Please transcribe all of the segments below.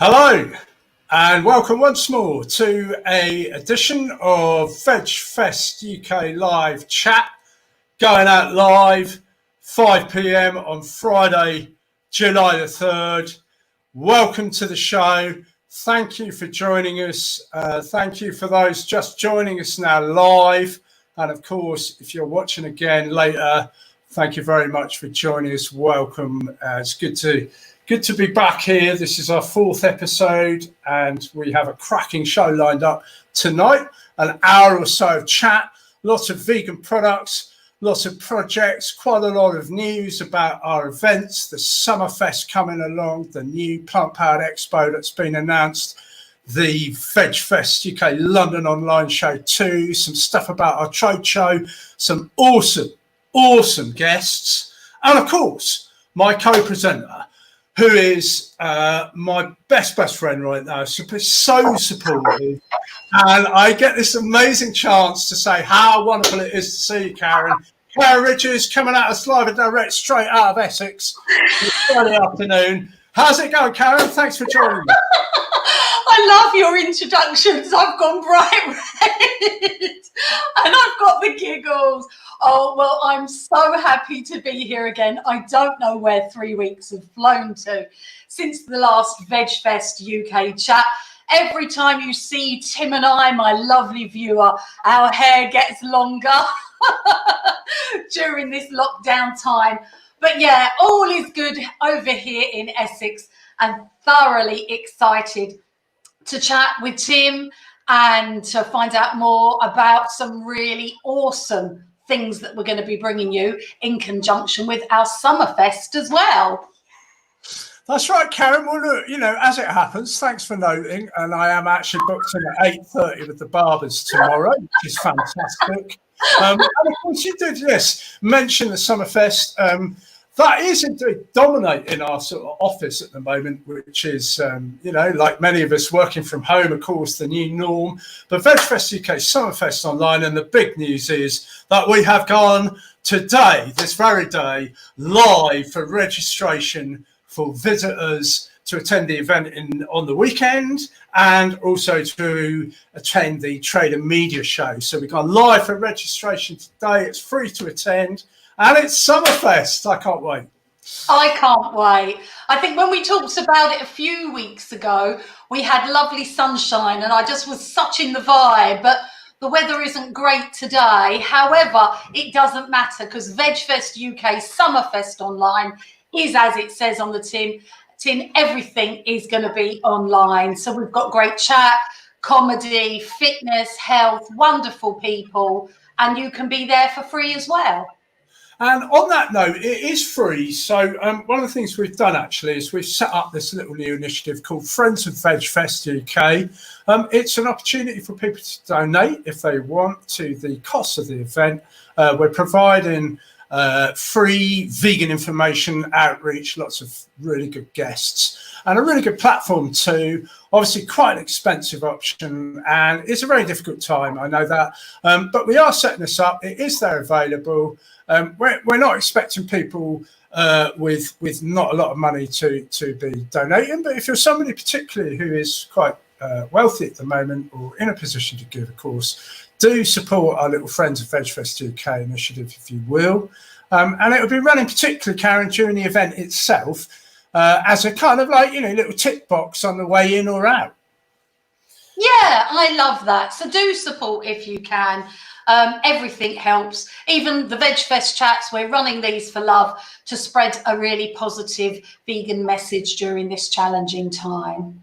Hello and welcome once more to an edition of VegfestUK Live Chat, going out live 5 p.m. on Friday, July the 3rd. Welcome to the show. Thank you for joining us. Thank you for those just joining us now live. And of course, if you're watching again later, thank you very much for joining us. Welcome. It's good to be back here. This is our 4th episode and we have a cracking show lined up tonight. An hour or so of chat, lots of vegan products, lots of projects, quite a lot of news about our events, the Summerfest coming along, the new plant-powered expo that's been announced, the VegfestUK London online show too, some stuff about our trade show, some awesome guests, and of course, my co-presenter, who is my best friend right now, so supportive. And I get this amazing chance to say how wonderful it is to see you, Karin. Karin Ridgers coming out us live and direct straight out of Essex this Friday afternoon. How's it going, Karin? Thanks for joining me. I love your introductions. I've gone bright red and I've got the giggles. Oh, well, I'm so happy to be here again. I don't know where 3 weeks have flown to since the last VegfestUK Chat. Every time you see Tim and I, my lovely viewer, our hair gets longer during this lockdown time. But yeah, all is good over here in Essex and thoroughly excited to chat with Tim and to find out more about some really awesome things that we're going to be bringing you in conjunction with our Summerfest as well. That's right, Karin. Well, look, as it happens, thanks for noting. And I am actually booked in at 8:30 with the barbers tomorrow, which is fantastic. And of course, you did, yes, mention the Summerfest. That is indeed dominating our sort of office at the moment, which is, like many of us working from home, of course, the new norm. But VegfestUK Summerfest online, and the big news is that we have gone today, this very day, live for registration for visitors to attend the event on the weekend and also to attend the Trade and Media show. So we've gone live for registration today. It's free to attend. And it's Summerfest. I can't wait. I can't wait. I think when we talked about it a few weeks ago, we had lovely sunshine and I just was such in the vibe. But the weather isn't great today. However, it doesn't matter because VegfestUK Summerfest online is, as it says on the tin, everything is going to be online. So we've got great chat, comedy, fitness, health, wonderful people, and you can be there for free as well. And on that note, it is free. So one of the things we've done actually is we've set up this little new initiative called Friends of VegfestUK. It's an opportunity for people to donate if they want to the cost of the event. We're providing free vegan information outreach, lots of really good guests and a really good platform too. Obviously quite an expensive option and it's a very difficult time, I know that, but we are setting this up. It is there available. We're not expecting people with not a lot of money to be donating, but if you're somebody particularly who is quite wealthy at the moment or in a position to give, of course, do support our little Friends of VegfestUK initiative, if you will. And it will be running particularly, Karin, during the event itself as a kind of like, little tick box on the way in or out. Yeah, I love that. So do support if you can. Everything helps. Even the VegFest chats, we're running these for love to spread a really positive vegan message during this challenging time.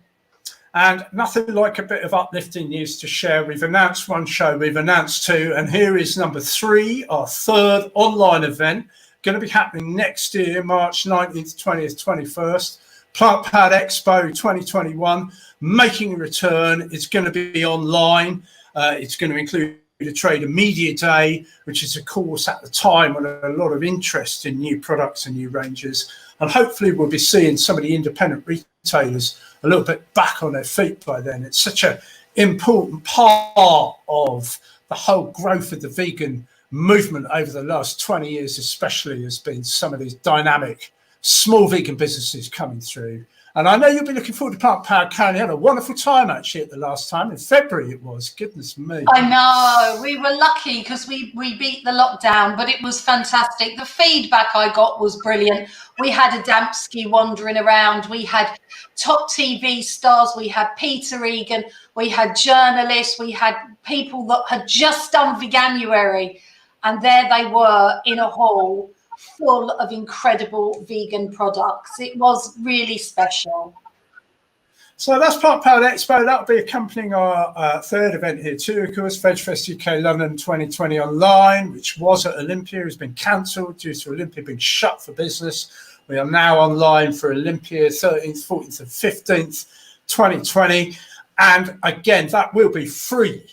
And nothing like a bit of uplifting news to share. We've announced one show, we've announced two, and here is number 3, our 3rd online event, going to be happening next year, March 19th, 20th, 21st. Plant Powered Expo 2021, making a return. It's going to be online. It's going to include a Trade and Media Day, which is, of course, at the time when a lot of interest in new products and new ranges. And hopefully we'll be seeing some of the independent retailers a little bit back on their feet by then. It's such an important part of the whole growth of the vegan movement over the last 20 years, especially, has been some of these dynamic small vegan businesses coming through. And I know you'll be looking forward to Plant Power Karin. You had a wonderful time actually at the last time. In February it was. Goodness me. I know. We were lucky because we beat the lockdown, but it was fantastic. The feedback I got was brilliant. We had Adamski wandering around. We had top TV stars. We had Peter Egan. We had journalists. We had people that had just done Veganuary. And there they were in a hall full of incredible vegan products. It was really special. So that's Plant Power Expo. That'll be accompanying our third event here too, of course, VegfestUK London 2020 online, which was at Olympia, has been cancelled due to Olympia being shut for business. We are now online for Olympia 13th, 14th and 15th, 2020. And again, that will be free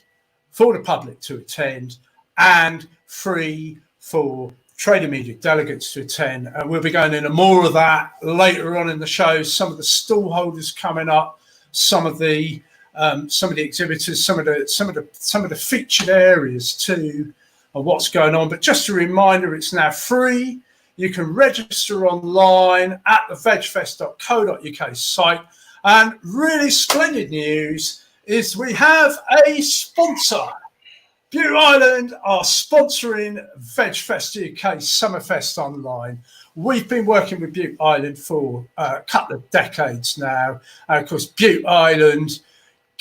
for the public to attend and free for trade and media delegates to attend, and we'll be going into more of that later on in the show. Some of the stall holders coming up, some of the exhibitors, some of the featured areas too of what's going on. But just a reminder, it's now free. You can register online at the VegfestUK site. And really splendid news is we have a sponsor. Bute Island are sponsoring VegfestUK Summerfest Online. We've been working with Bute Island for a couple of decades now. And of course, Bute Island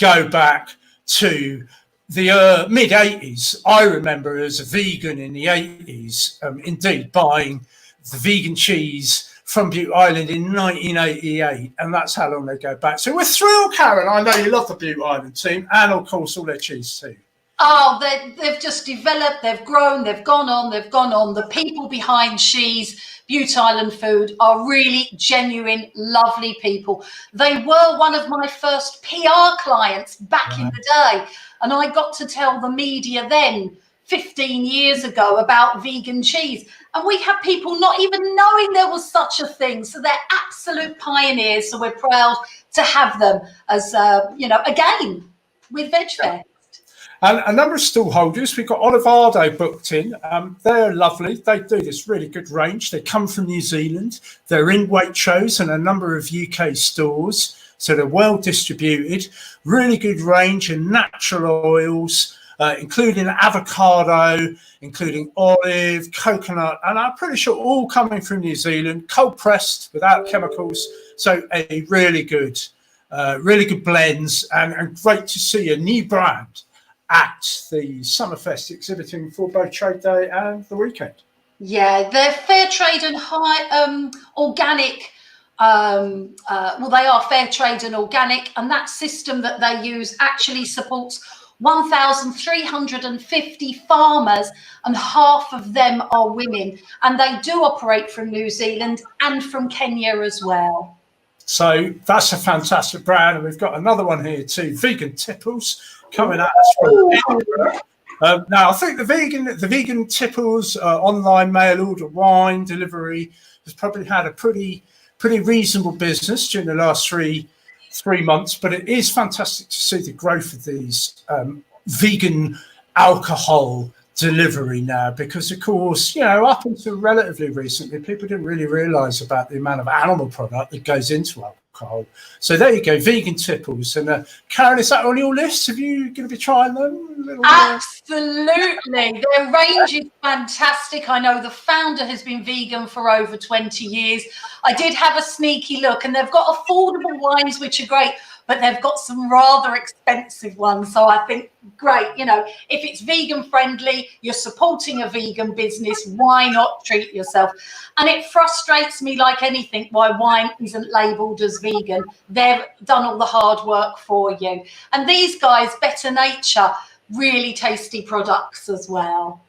go back to the mid-80s. I remember as a vegan in the 80s, indeed buying the vegan cheese from Bute Island in 1988, and that's how long they go back. So we're thrilled, Karin. I know you love the Bute Island team, and of course all their cheese too. Oh, they've just developed, they've grown, they've gone on. The people behind She's Bute Island Food are really genuine, lovely people. They were one of my first PR clients back in the day. And I got to tell the media then, 15 years ago, about vegan cheese. And we had people not even knowing there was such a thing. So they're absolute pioneers. So we're proud to have them as, again, with VegFest. And a number of stall holders. We've got Olivado booked in. They're lovely. They do this really good range. They come from New Zealand. They're in Waitrose and a number of UK stores. So they're well distributed. Really good range of natural oils, including avocado, including olive, coconut, and I'm pretty sure all coming from New Zealand, cold pressed without chemicals. So a really good blends, and great to see a new brand at the Summerfest exhibiting for both Trade Day and the weekend. Yeah, they're fair trade and high organic. They are fair trade and organic, and that system that they use actually supports 1,350 farmers, and half of them are women. And they do operate from New Zealand and from Kenya as well. So that's a fantastic brand. And we've got another one here too, Vegan Tipples, coming at us from Edinburgh. Now, I think the vegan Tipples online mail order wine delivery has probably had a pretty reasonable business during the last three months, but it is fantastic to see the growth of these vegan alcohol delivery now, because of course, up until relatively recently, people didn't really realize about the amount of animal product that goes into alcohol. So there you go, vegan Tipples. And Karin, is that on your list? Are you going to be trying them? Absolutely. Their range is fantastic. I know the founder has been vegan for over 20 years. I did have a sneaky look, and they've got affordable wines, which are great, but they've got some rather expensive ones. So I think, great, if it's vegan friendly, you're supporting a vegan business, why not treat yourself? And it frustrates me like anything why wine isn't labelled as vegan. They've done all the hard work for you. And these guys, Better Nature, really tasty products as well.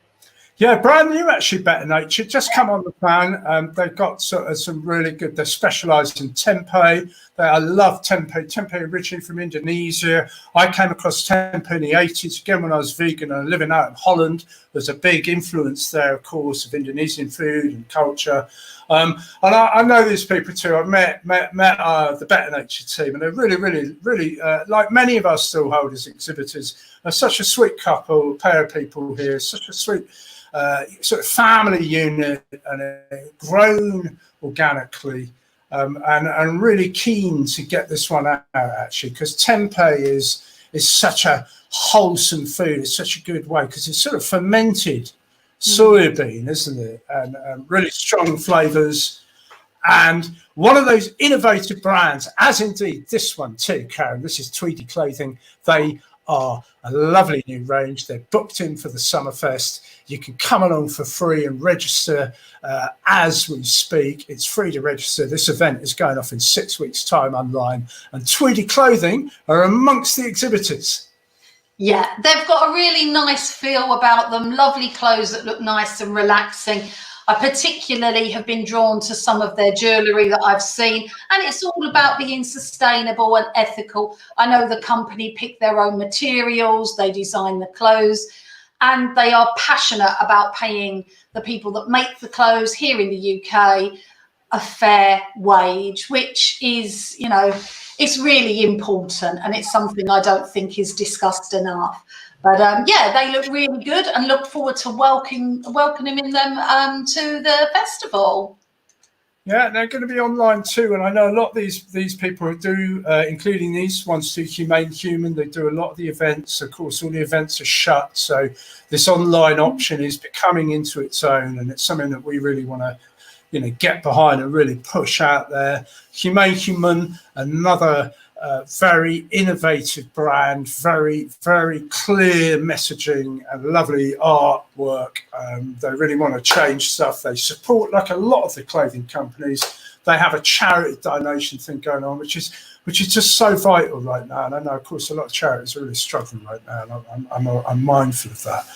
Yeah, brand new actually, Better Nature, just come on the plan. They've got sort of some really good, they're specialised in tempeh. I love tempeh. Tempeh originally from Indonesia. I came across tempeh in the 80s, again, when I was vegan and living out in Holland. There's a big influence there, of course, of Indonesian food and culture. And I know these people too. I've met the Better Nature team, and they're really, like many of our stallholders, exhibitors, are such a sweet pair of people here, such a sweet sort of family unit, and grown organically. and really keen to get this one out actually, because tempeh is such a wholesome food. It's such a good way because it's sort of fermented soybean, isn't it? And really strong flavours. And one of those innovative brands, as indeed this one too, Karin, this is Tweedy Clothing. They are a lovely new range. They're booked in for the Summerfest. You can come along for free and register as we speak. It's free to register. This event is going off in 6 weeks' time online. And Tweedy Clothing are amongst the exhibitors. Yeah, they've got a really nice feel about them. Lovely clothes that look nice and relaxing. I particularly have been drawn to some of their jewellery that I've seen, and it's all about being sustainable and ethical. I know the company pick their own materials, they design the clothes, and they are passionate about paying the people that make the clothes here in the UK a fair wage, which is, you know, it's really important, and it's something I don't think is discussed enough. But yeah, they look really good, and look forward to welcoming them to the festival. Yeah, they're going to be online too, and I know a lot of these people who do, including these ones do Humane Human. They do a lot of the events. Of course, all the events are shut, so this online option is becoming into its own, and it's something that we really want to, you know, get behind and really push out there. Humane Human, another very innovative brand, very, very clear messaging and lovely artwork. They really want to change stuff. They support, like a lot of the clothing companies, they have a charity donation thing going on, which is just so vital right now. And I know, of course, a lot of charities are really struggling right now, and I'm mindful of that.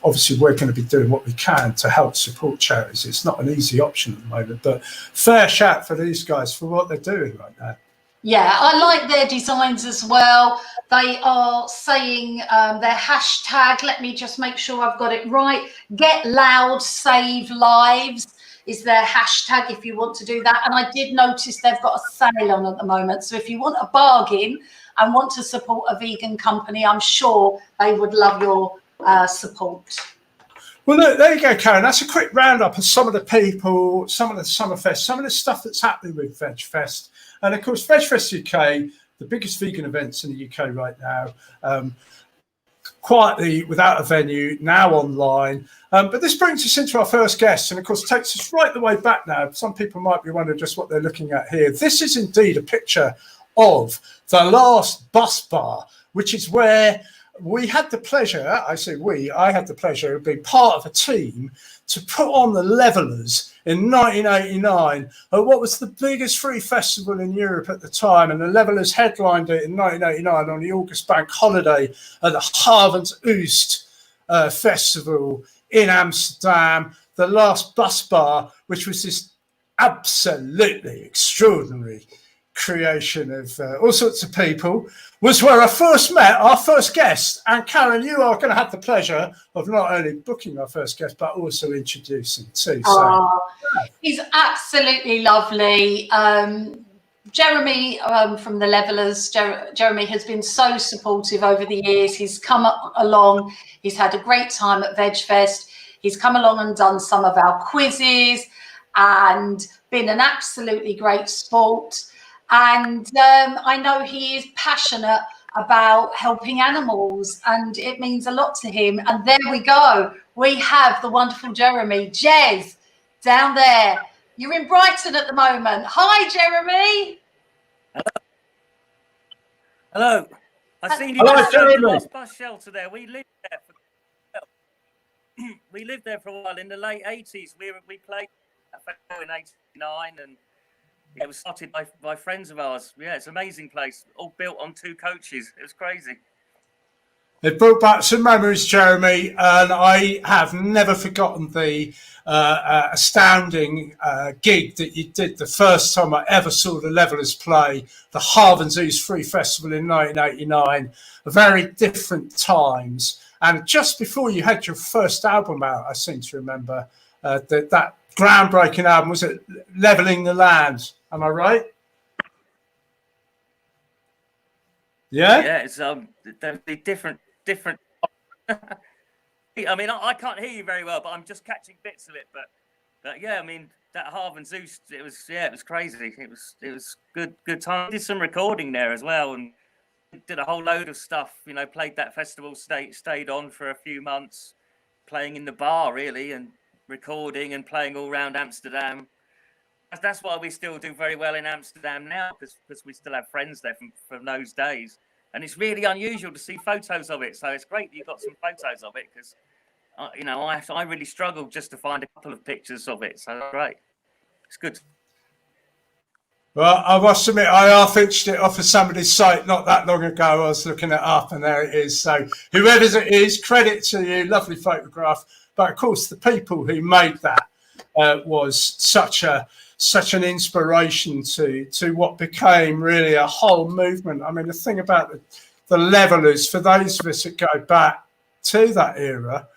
Obviously, we're going to be doing what we can to help support charities. It's not an easy option at the moment, but fair shout for these guys for what they're doing right now. Yeah, I like their designs as well. They are saying their hashtag, let me just make sure I've got it right, Get Loud, Save Lives is their hashtag if you want to do that. And I did notice they've got a sale on at the moment. So if you want a bargain and want to support a vegan company, I'm sure they would love your support. Well, look, there you go, Karin. That's a quick roundup of some of the people, some of the Summerfest, some of the stuff that's happening with VegFest. And of course, VegfestUK UK, the biggest vegan events in the UK right now, quietly without a venue, now online. But this brings us into our first guest, and of course takes us right the way back now. Some people might be wondering just what they're looking at here. This is indeed a picture of the last bus bar, which is where we had the pleasure, I had the pleasure of being part of a team to put on the Levelers in 1989 at what was the biggest free festival in Europe at the time. And the Levelers headlined it in 1989 on the August bank holiday at the Havens Oost Festival in Amsterdam. The last bus bar, which was this absolutely extraordinary creation of all sorts of people, was where I first met our first guest. And Karin, you are going to have the pleasure of not only booking our first guest, but also introducing too. He's absolutely lovely. Jeremy from the Levelers. Jeremy has been so supportive over the years. He's come along. He's had a great time at VegFest. He's come along and done some of our quizzes and been an absolutely great sport. And I know he is passionate about helping animals, and it means a lot to him. And there we go. We have the wonderful Jeremy. Jez, down there. You're in Brighton at the moment. Hi, Jeremy. Hello. I've seen you at the last bus shelter there. We lived there for a while in the late 80s. We played in 89, and it was started by friends of ours. Yeah, it's an amazing place, all built on 2 coaches. It was crazy. It brought back some memories, Jeremy, and I have never forgotten the astounding gig that you did the first time I ever saw the Levelers play, the Havens Oost Free Festival in 1989. Very different times. And just before you had your first album out, I seem to remember, that groundbreaking album, was it Leveling the Land? Am I right? Yeah? Yeah, it's different. I mean, I can't hear you very well, but I'm just catching bits of it. But yeah, I mean, that Harv and Zeus, it was crazy. It was good time. Did some recording there as well, and did a whole load of stuff. You know, played that festival, stayed on for a few months, playing in the bar really, and recording and playing all around Amsterdam. That's why we still do very well in Amsterdam now, because we still have friends there from those days. And it's really unusual to see photos of it. So it's great that you've got some photos of it, because, you know, I really struggled just to find a couple of pictures of it. So great. It's good. Well, I must admit, I half-inched it off of somebody's site not that long ago. I was looking it up, and there it is. So whoever it is, credit to you. Lovely photograph. But, of course, the people who made that was such an inspiration to what became really a whole movement. I mean, the thing about the Levelers, for those of us that go back to that era,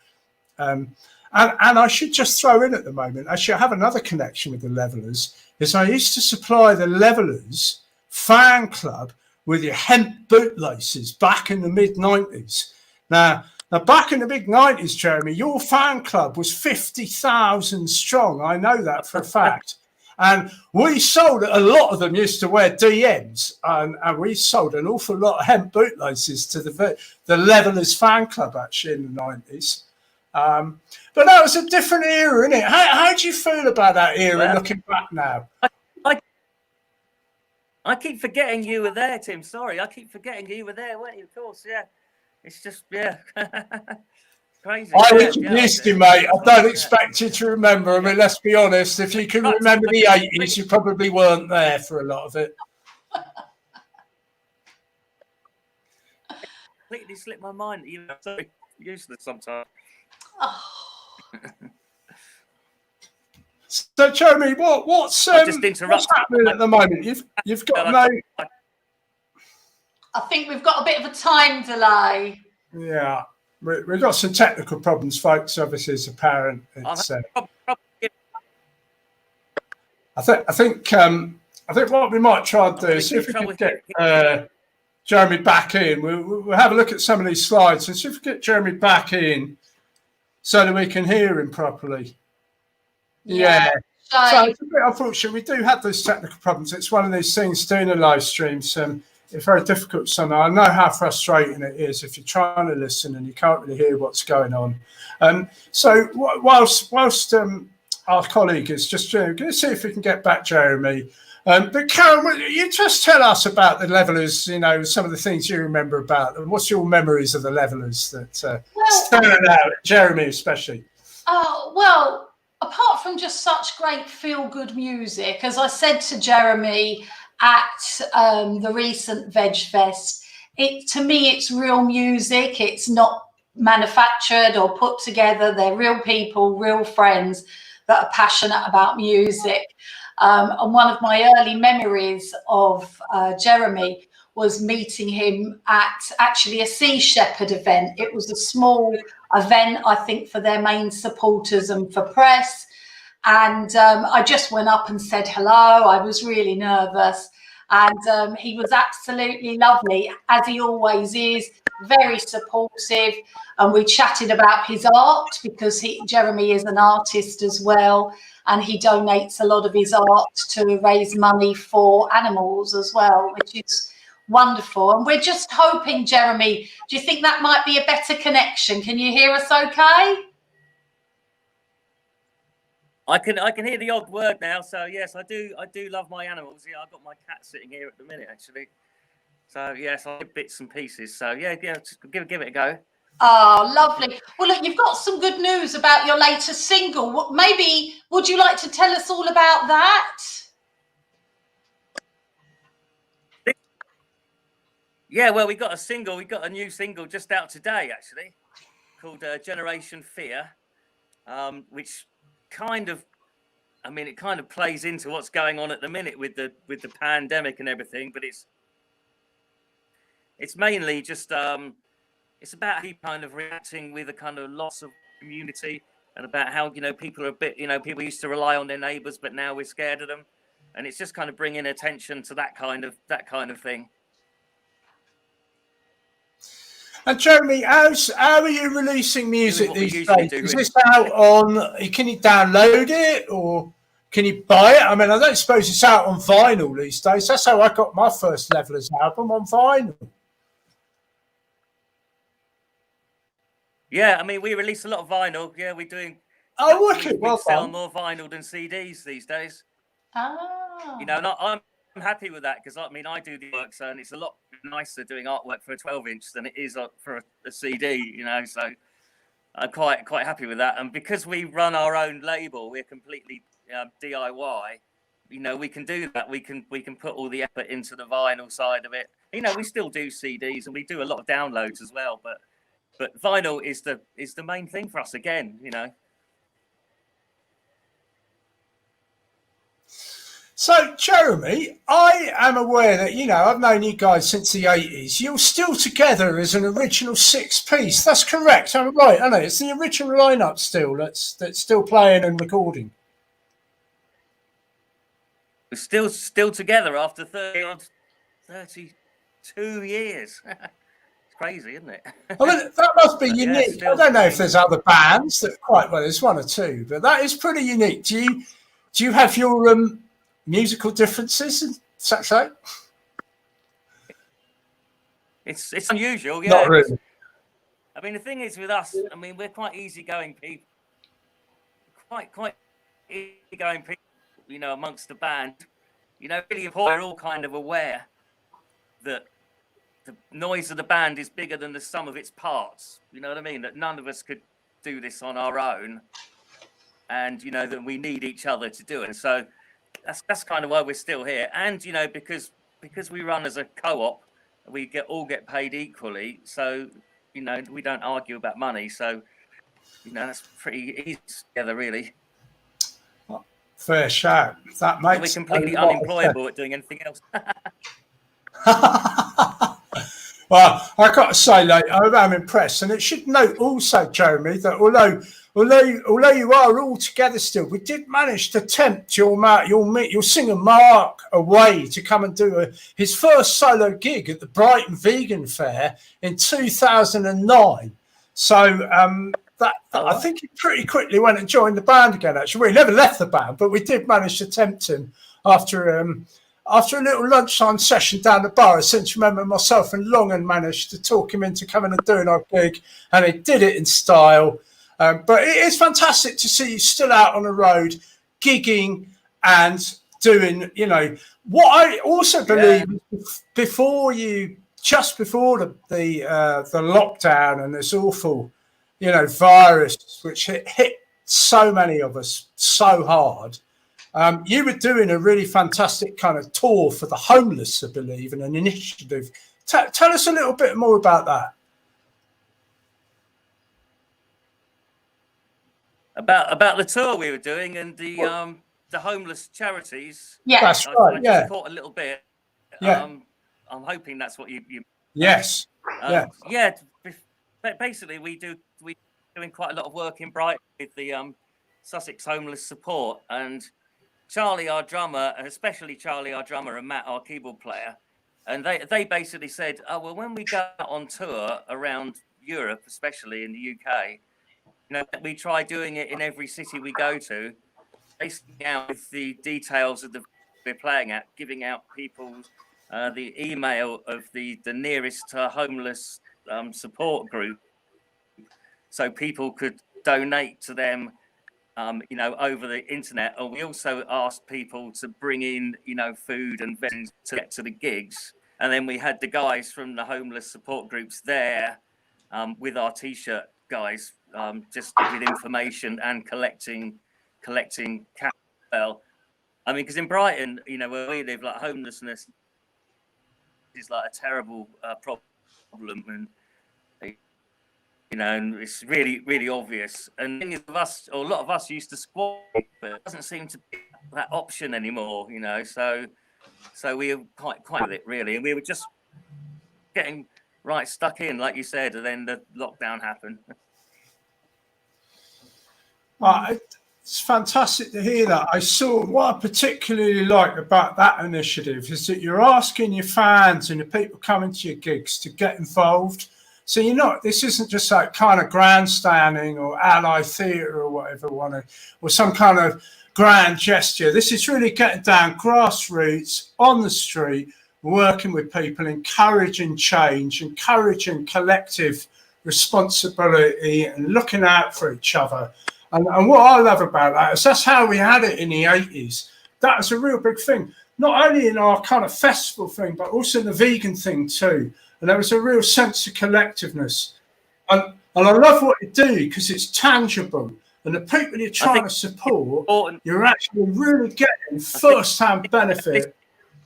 and I should just throw in at the moment, actually I have another connection with the Levelers, is I used to supply the Levelers fan club with your hemp bootlaces back in the mid-90s. Now, back in the big 90s, Jeremy, your fan club was 50,000 strong. I know that for a fact. And we sold, a lot of them used to wear DMs, and we sold an awful lot of hemp bootlaces to the Levelers fan club, actually, in the 90s. But that was a different era, isn't it? How do you feel about that era looking back now? I keep forgetting you were there, Tim. Sorry, I keep forgetting you were there, weren't you? Of course, yeah. It's just, crazy. I introduced you, mate. I don't expect you to remember. I mean, let's be honest. If you can remember the 80s, you probably weren't there for a lot of it. Completely slipped my mind. You're so useless sometimes. So, Jeremy, what's happening at the moment? You've got no. I think we've got a bit of a time delay. Yeah, we've got some technical problems, folks. Obviously, it's apparent. It's, I think what we might try and do is see if we can get Jeremy back in. We'll have a look at some of these slides and see if we can get Jeremy back in so that we can hear him properly. Yeah. So it's a bit unfortunate. We do have those technical problems. It's one of these things doing a live stream. It's very difficult somehow. I know how frustrating it is if you're trying to listen and you can't really hear what's going on. So whilst our colleague is just going to see if we can get back Jeremy. But Karin, you just tell us about the Levelers, you know, some of the things you remember about them. What's your memories of the Levelers that stand out, Jeremy especially? Well, apart from just such great feel-good music, as I said to Jeremy at the recent VegFest, to me, it's real music. It's not manufactured or put together. They're real people, real friends that are passionate about music. And one of my early memories of Jeremy was meeting him at actually a Sea Shepherd event. It was a small event, I think, for their main supporters and for press. And I just went up and said hello. I was really nervous. And he was absolutely lovely, as he always is, very supportive. And we chatted about his art, because Jeremy is an artist as well. And he donates a lot of his art to raise money for animals as well, which is wonderful. And we're just hoping, Jeremy, do you think that might be a better connection? Can you hear us okay? I can hear the odd word now. So yes, I do love my animals. Yeah, I've got my cat sitting here at the minute actually. So yes, I did bits and pieces. So yeah, just give it a go. Oh, lovely. Well, look, you've got some good news about your latest single. Maybe would you like to tell us all about that? Yeah, well, we got a new single just out today actually, called Generation Fear, which kind of plays into what's going on at the minute with the pandemic and everything, but it's mainly just it's about he kind of reacting with a kind of loss of community, and about how, you know, people are a bit, you know, people used to rely on their neighbours, but now we're scared of them, and it's just kind of bringing attention to that kind of thing. And Jeremy, how are you releasing music these days? Is this out on? Can you download it, or Can you buy it? I mean, I don't suppose it's out on vinyl these days. That's how I got my first Levellers album, on vinyl. Yeah, I mean, we release a lot of vinyl. Yeah, we're doing. Oh, wicked! We Well sell done. more vinyl than CDs these days. Ah. You know, and I'm happy with that because I mean, I do the work, so and it's a lot nicer doing artwork for a 12-inch than it is for a CD. You know, so I'm quite happy with that. And because we run our own label, we're completely DIY. You know, we can do that. We can put all the effort into the vinyl side of it. You know, we still do CDs and we do a lot of downloads as well, but vinyl is the main thing for us again. You know. So, Jeremy, I am aware that, you know, I've known you guys since the 80s. You're still together as an original 6-piece. That's correct. I'm right, I know. It's the original lineup still that's still playing and recording. We're still together after 32 years. It's crazy, isn't it? I mean, that must be unique. I don't know if there's other bands that there's one or two, but that is pretty unique. Do you have your musical differences and such like? It's unusual, yeah. Not really. I mean, the thing is with us, I mean, we're quite easygoing people. Quite easygoing people, you know, amongst the band. You know, really important. We're all kind of aware that the noise of the band is bigger than the sum of its parts. You know what I mean? That none of us could do this on our own, and you know that we need each other to do it. So that's kind of why we're still here. And you know, because we run as a co-op, we all get paid equally. So you know, we don't argue about money. So you know, that's pretty easy together, really. Fair shout. That makes. We're completely unemployable at doing anything else. Well, I got to say, like, I'm impressed, and it should note also, Jeremy, that although you are all together still, we did manage to tempt your singer Mark away to come and do his first solo gig at the Brighton Vegan Fair in 2009. So I think he pretty quickly went and joined the band again. Actually, we never left the band, but we did manage to tempt him after a little lunchtime session down the bar. I seem to remember myself and Longan managed to talk him into coming and doing our gig, and he did it in style. But it is fantastic to see you still out on the road, gigging and doing, you know, what I also believe before the lockdown and this awful, you know, virus, which hit so many of us so hard. You were doing a really fantastic kind of tour for the homeless, I believe, and an initiative. Tell us a little bit more about that. About the tour we were doing and the homeless charities. Yeah, that's right. I just caught a little bit. Yeah, I'm hoping that's what you. Yes. Yeah. Basically, we're doing quite a lot of work in Brighton with the Sussex Homeless Support, and Charlie, our drummer, and especially Charlie, our drummer, and Matt, our keyboard player, and they basically said, oh well, when we go on tour around Europe, especially in the UK, you know, we try doing it in every city we go to, basically out with the details of the we're playing at, giving out people the email of the nearest homeless support group, so people could donate to them. You know, over the internet. And we also asked people to bring in, you know, food and things to get to the gigs. And then we had the guys from the homeless support groups there with our T-shirt guys, just with information and collecting capital. I mean, because in Brighton, you know, where we live, like homelessness is like a terrible problem, and you know, and it's really, really obvious. And the thing is, a lot of us used to squat, but it doesn't seem to be that option anymore, you know. So we were quite with it, really. And we were just getting stuck in, like you said, and then the lockdown happened. It's fantastic to hear that. What I particularly like about that initiative is that you're asking your fans and the people coming to your gigs to get involved. So this isn't just like kind of grandstanding or ally theatre or whatever, or some kind of grand gesture. This is really getting down grassroots, on the street, working with people, encouraging change, encouraging collective responsibility and looking out for each other. And what I love about that is that's how we had it in the 80s. That was a real big thing, not only in our kind of festival thing, but also in the vegan thing too. And there was a real sense of collectiveness. And I love what you do because it's tangible. And the people you're trying to support, you're actually really getting first-hand benefit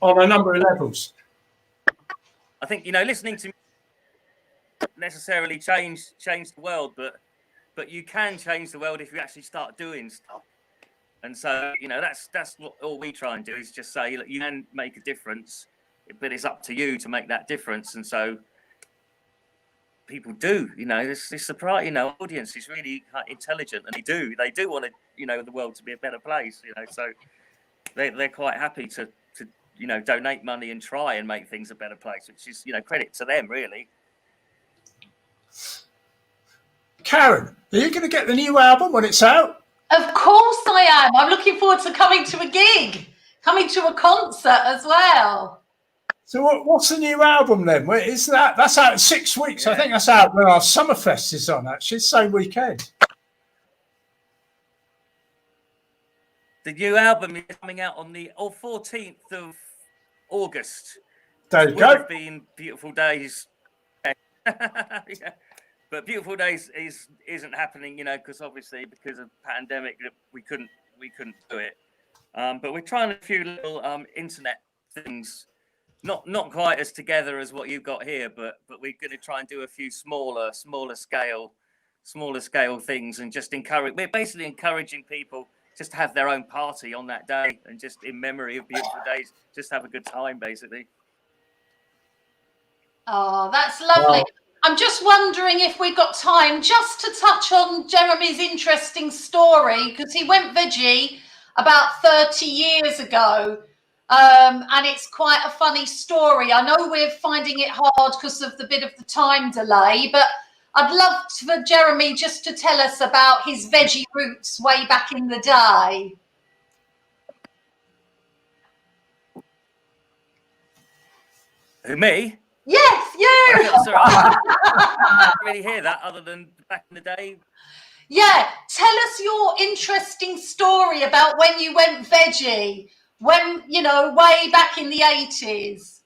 on a number of levels. I think, you know, listening to necessarily change the world, but you can change the world if you actually start doing stuff. And so, you know, that's what all we try and do is just say, look, you can make a difference, but it's up to you to make that difference. And so people do, you know, this surprise, you know, audience is really intelligent, and they do want to, you know, the world to be a better place, you know, so they're quite happy to you know, donate money and try and make things a better place, which is, you know, credit to them, really. Karin, are you going to get the new album when it's out? Of course I am. I'm looking forward to coming to a gig, coming to a concert as well. So what's the new album then? Is that's out in 6 weeks? Yeah. I think that's out when our Summerfest is on, actually, same weekend. The new album is coming out on the 14th of August. There you go. It's been Beautiful Days. Yeah. But Beautiful Days isn't happening, you know, because obviously because of pandemic we couldn't do it. But we're trying a few little internet things, not quite as together as what you've got here, but we're going to try and do a few smaller scale things and just we're basically encouraging people just to have their own party on that day and just in memory of Beautiful Days, just have a good time, basically. Oh, that's lovely. Well, I'm just wondering if we've got time just to touch on Jeremy's interesting story, because he went veggie about 30 years ago. And it's quite a funny story. I know we're finding it hard because of the bit of the time delay, but I'd love for Jeremy just to tell us about his veggie roots way back in the day. Who, me? Yes, you. I didn't really hear that other than back in the day. Yeah, tell us your interesting story about when you went veggie, when, you know, way back in the 80s.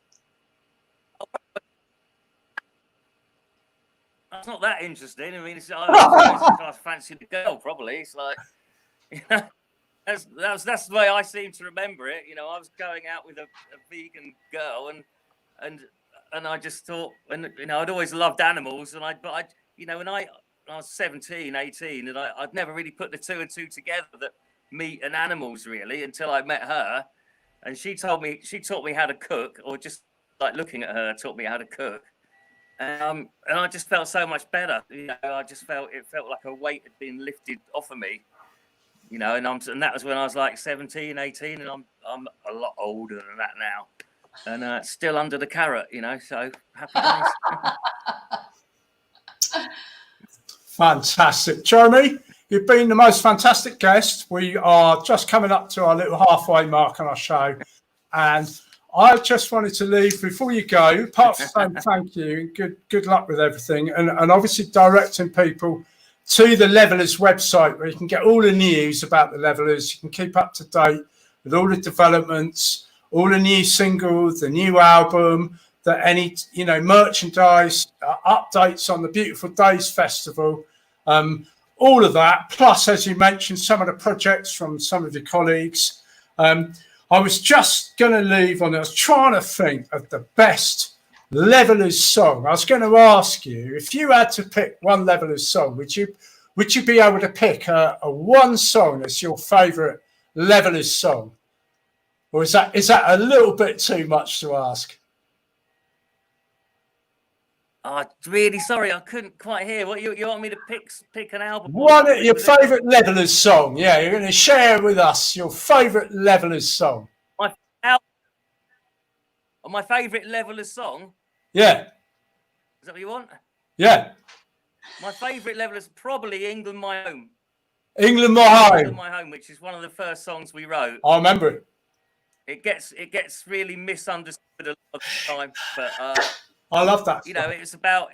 That's not that interesting. I mean, I fancy the girl, probably. It's like, you know, that's the way I seem to remember it. You know, I was going out with a vegan girl, and I just thought, and you know, I'd always loved animals, and I you know, when I was 17, 18, and I'd never really put the two and two together, that meat and animals really, until I met her, and she taught me how to cook, or just like looking at her taught me how to cook. And I just felt so much better. You know, it felt like a weight had been lifted off of me. You know, and that was when I was like 17, 18, and I'm a lot older than that now, and still under the carrot. You know, so happy days. Fantastic, Jeremy. You've been the most fantastic guest. We are just coming up to our little halfway mark on our show, and I just wanted to leave before you go, apart from saying thank you, good luck with everything, and obviously directing people to the Levelers website where you can get all the news about the Levelers. You can keep up to date with all the developments, all the new singles, the new album, any merchandise, updates on the Beautiful Days Festival, all of that. Plus, as you mentioned, some of the projects from some of your colleagues. I was just going to leave on, I was trying to think of the best Levelers song. I was going to ask you, if you had to pick one Levelers song, would you be able to pick a one song as your favourite Levelers song? Or is that a little bit too much to ask? Oh, really sorry, I couldn't quite hear. What you want me to pick an album? Your favourite Levelers song. Yeah, you're going to share with us your favourite Levelers song. My favourite Levelers song? Yeah. Is that what you want? Yeah. My favourite Levelers, probably England My Home. England My Home. England My Home, which is one of the first songs we wrote. I remember it. It gets really misunderstood a lot of the time, but I love that. You know, it's about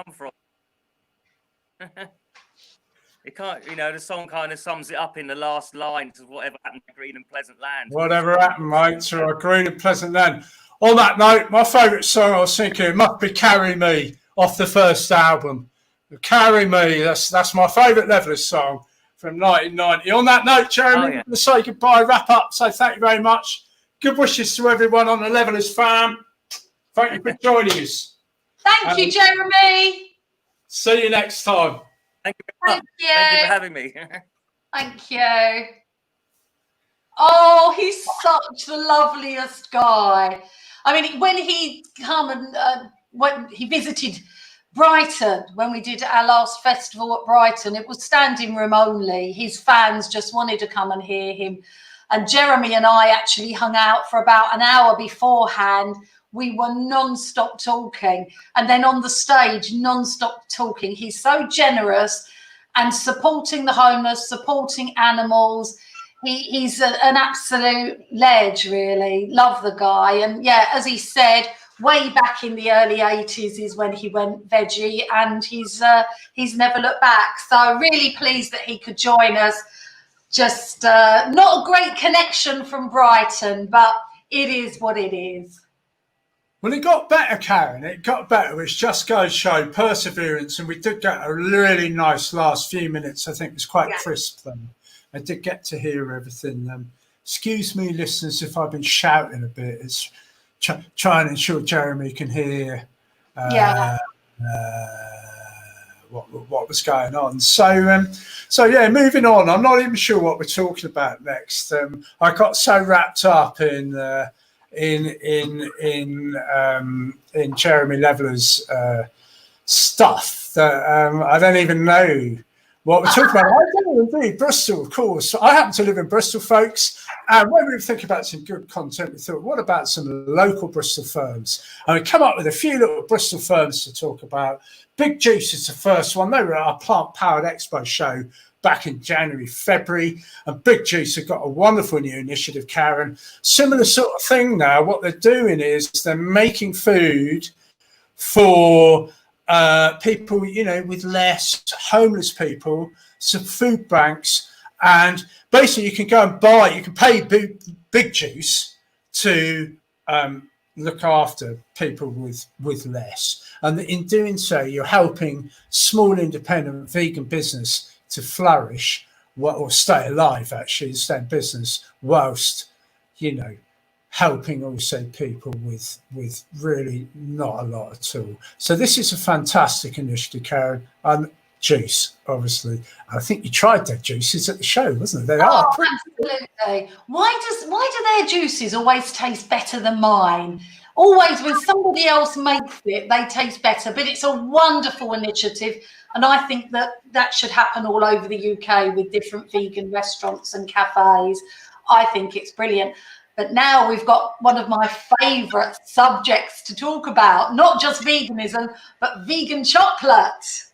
come from. It can't, you know, the song kind of sums it up in the last lines of whatever happened to Green and Pleasant Land. Whatever happened, mate, to our Green and Pleasant Land. On that note, my favourite song I was thinking must be Carry Me off the first album. Carry Me, that's my favourite Levellers song from 1990. On that note, Jeremy, we're going to say goodbye, wrap up. So thank you very much. Good wishes to everyone on the Levellers fam. Thank you for joining us. Thank you, Jeremy. See you next time. Thank you. Thank you for having me. Thank you. Oh, he's such the loveliest guy. I mean, when he come and when he visited Brighton, when we did our last festival at Brighton, it was standing room only. His fans just wanted to come and hear him. And Jeremy and I actually hung out for about an hour beforehand. We were non-stop talking. And then on the stage, non-stop talking. He's so generous and supporting the homeless, supporting animals. He's an absolute ledge, really. Love the guy. And yeah, as he said, way back in the early 80s is when he went veggie, and he's never looked back. So really pleased that he could join us. Just not a great connection from Brighton, but it is what it is. Well, it got better, Karin. It got better, which just goes to show perseverance. And we did get a really nice last few minutes. I think it was quite crisp then. I did get to hear everything. Excuse me, listeners, if I've been shouting a bit. It's trying to ensure Jeremy can hear what was going on. So yeah, moving on. I'm not even sure what we're talking about next. I got so wrapped up in Jeremy Levellers' stuff that I don't even know what we're talking about. I do indeed, Bristol, of course. I happen to live in Bristol, folks. And when we were thinking about some good content, we thought, what about some local Bristol firms? And we come up with a few little Bristol firms to talk about. Big Juice is the first one. They were at our Plant Powered Expo show back in January, February. And Big Juice have got a wonderful new initiative, Karin. Similar sort of thing now. What they're doing is they're making food for people, you know, with less, homeless people, some food banks. And basically you can go and buy, you can pay Big Juice to look after people with less. And in doing so, you're helping small independent vegan business to flourish, or stay alive, actually, stay in business, whilst, you know, helping also people with really not a lot at all. So this is a fantastic initiative, Karin. Juice, obviously. I think you tried their juices at the show, wasn't it? They are absolutely. Why do their juices always taste better than mine? Always, when somebody else makes it, they taste better. But it's a wonderful initiative, and I think that should happen all over the UK with different vegan restaurants and cafes. I think it's brilliant. But now we've got one of my favourite subjects to talk about, not just veganism, but vegan chocolate.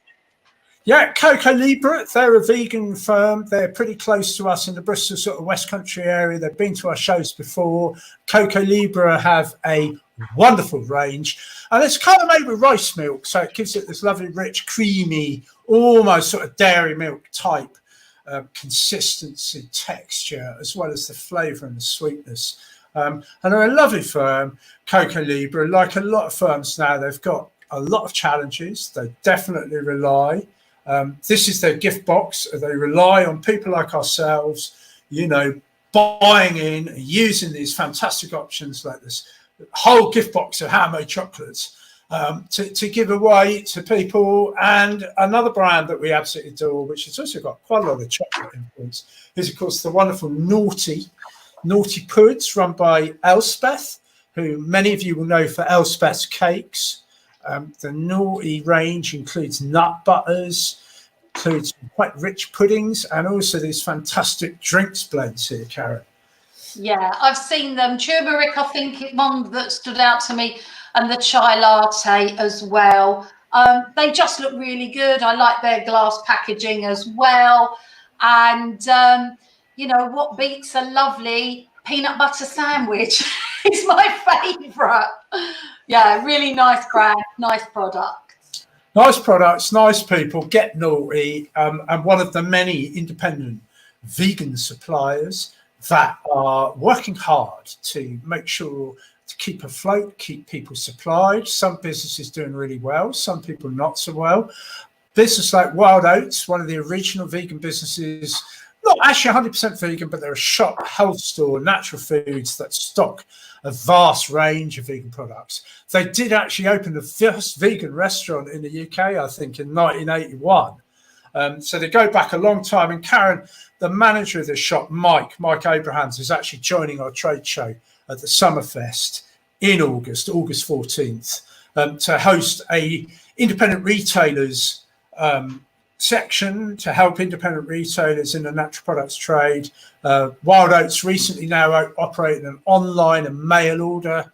Yeah, Coco Libre, they're a vegan firm. They're pretty close to us in the Bristol sort of West Country area. They've been to our shows before. Coco Libre have a wonderful range. And it's kind of made with rice milk, so it gives it this lovely, rich, creamy, almost sort of dairy milk type consistency, texture, as well as the flavour and the sweetness. And they're a lovely firm, Coco Libre. Like a lot of firms now, they've got a lot of challenges. They definitely rely. This is their gift box. They rely on people like ourselves, you know, buying in, using these fantastic options like this whole gift box of handmade chocolates to give away to people. And another brand that we absolutely adore, which has also got quite a lot of chocolate influence, is, of course, the wonderful Naughty Puds, run by Elspeth, who many of you will know for Elspeth's cakes. The Naughty range includes nut butters, includes quite rich puddings, and also these fantastic drinks blends here, Karin. Yeah, I've seen them. Turmeric, I think, one that stood out to me, and the chai latte as well. They just look really good. I like their glass packaging as well. And you know, what beats a lovely peanut butter sandwich? It's my favourite. Yeah, really nice brand, nice product. Nice products, nice people, get naughty, and one of the many independent vegan suppliers that are working hard to make sure to keep afloat, keep people supplied. Some businesses doing really well, some people not so well. Business like Wild Oats, one of the original vegan businesses, not actually 100% vegan, but they're a shop, health store, natural foods that stock a vast range of vegan products. They did actually open the first vegan restaurant in the UK, I think, in 1981. So they go back a long time. And Karin, the manager of the shop, Mike Abrahams, is actually joining our trade show at the Summerfest in August 14th, to host a independent retailers section to help independent retailers in the natural products trade. Wild Oats recently now operating an online and mail order.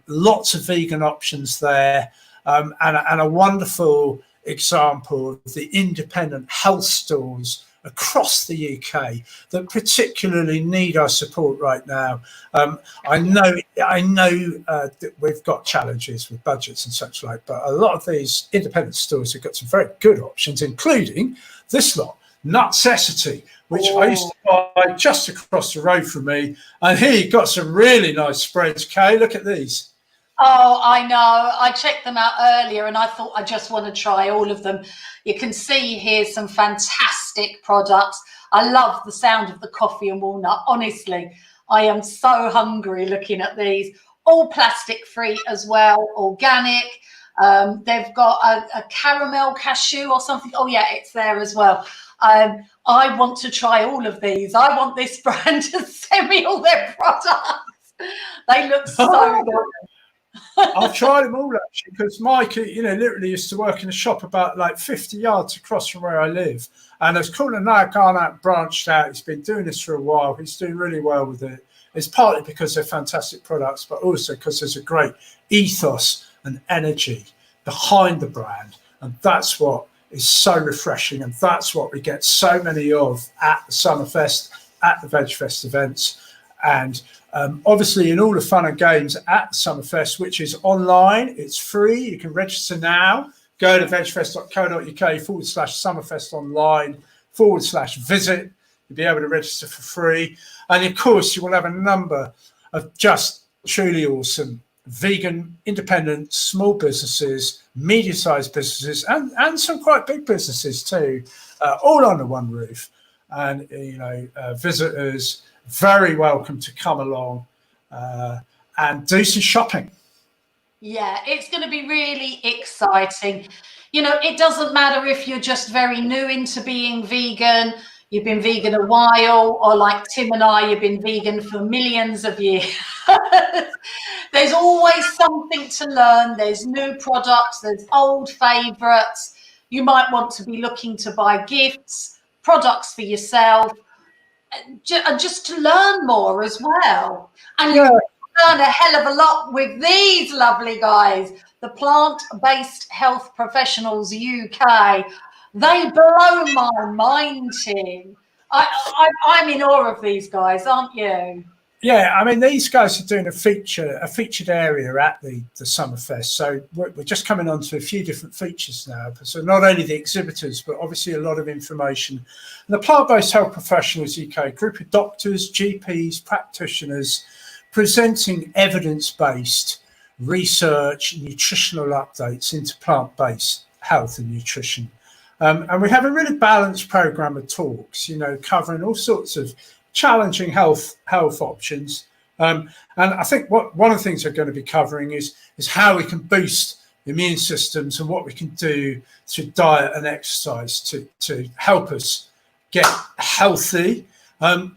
Lots of vegan options there, and a wonderful example of the independent health stores across the UK that particularly need our support right now. I know that we've got challenges with budgets and such like, but a lot of these independent stores have got some very good options, including this lot, Nutcessity, which I used to buy just across the road from me. And here you've got some really nice spreads, Kay. Look at these. Oh, I know. I checked them out earlier and I thought I just want to try all of them. You can see here some fantastic products. I love the sound of the coffee and walnut. Honestly, I am so hungry looking at these. All plastic free as well, organic. They've got a caramel cashew or something. Oh, yeah, it's there as well. I want to try all of these. I want this brand to send me all their products. They look so good. I've tried them all actually, because Mike, literally used to work in a shop about like 50 yards across from where I live. And as Cool and now gone out, branched out, he's been doing this for a while. He's doing really well with it. It's partly because they're fantastic products, but also because there's a great ethos and energy behind the brand. And that's what is so refreshing. And that's what we get so many of at the Summerfest, at the VegFest events. And obviously in all the fun and games at Summerfest, which is online, it's free. You can register now. Go to vegfest.co.uk/Summerfest online/visit. You'll be able to register for free. And of course, you will have a number of just truly awesome vegan, independent, small businesses, medium-sized businesses, and some quite big businesses too, all under one roof. And, visitors very welcome to come along and do some shopping. Yeah, it's going to be really exciting. It doesn't matter if you're just very new into being vegan, you've been vegan a while, or like Tim and I, you've been vegan for millions of years. There's always something to learn. There's new products, there's old favorites. You might want to be looking to buy gifts, products for yourself, just to learn more as well. And you learn a hell of a lot with these lovely guys, the Plant-Based Health Professionals UK. They blow my mind, Tim. I'm in awe of these guys, aren't you? Yeah, I mean, these guys are doing a featured area at the Summerfest. So we're just coming on to a few different features now. So not only the exhibitors, but obviously a lot of information. And the Plant-Based Health Professionals UK, group of doctors, GPs, practitioners, presenting evidence-based research, nutritional updates into plant-based health and nutrition. And we have a really balanced program of talks, covering all sorts of challenging health options. And I think one of the things we're going to be covering is how we can boost immune systems and what we can do through diet and exercise to help us get healthy,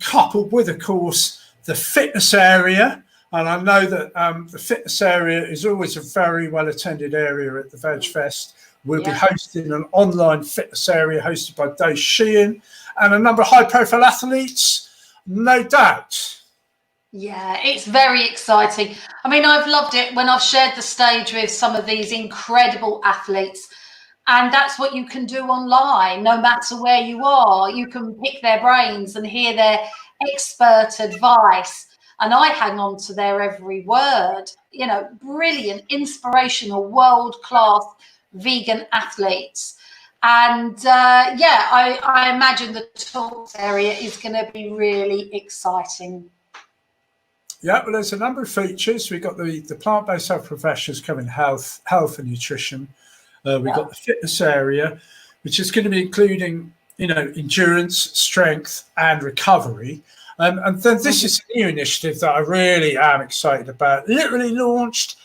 coupled with, of course, the fitness area. And I know that the fitness area is always a very well attended area at the VegFest. We'll be hosting an online fitness area hosted by Dave Sheehan and a number of high profile athletes, no doubt. Yeah, it's very exciting. I mean, I've loved it when I've shared the stage with some of these incredible athletes. And that's what you can do online, no matter where you are. You can pick their brains and hear their expert advice. And I hang on to their every word. You know, brilliant, inspirational, world-class vegan athletes. And I imagine the talks area is going to be really exciting. Yeah, well, there's a number of features. We've got the plant-based health professionals covering health and nutrition. We've got the fitness area, which is going to be including, endurance, strength, and recovery. And then this is a new initiative that I really am excited about. Literally launched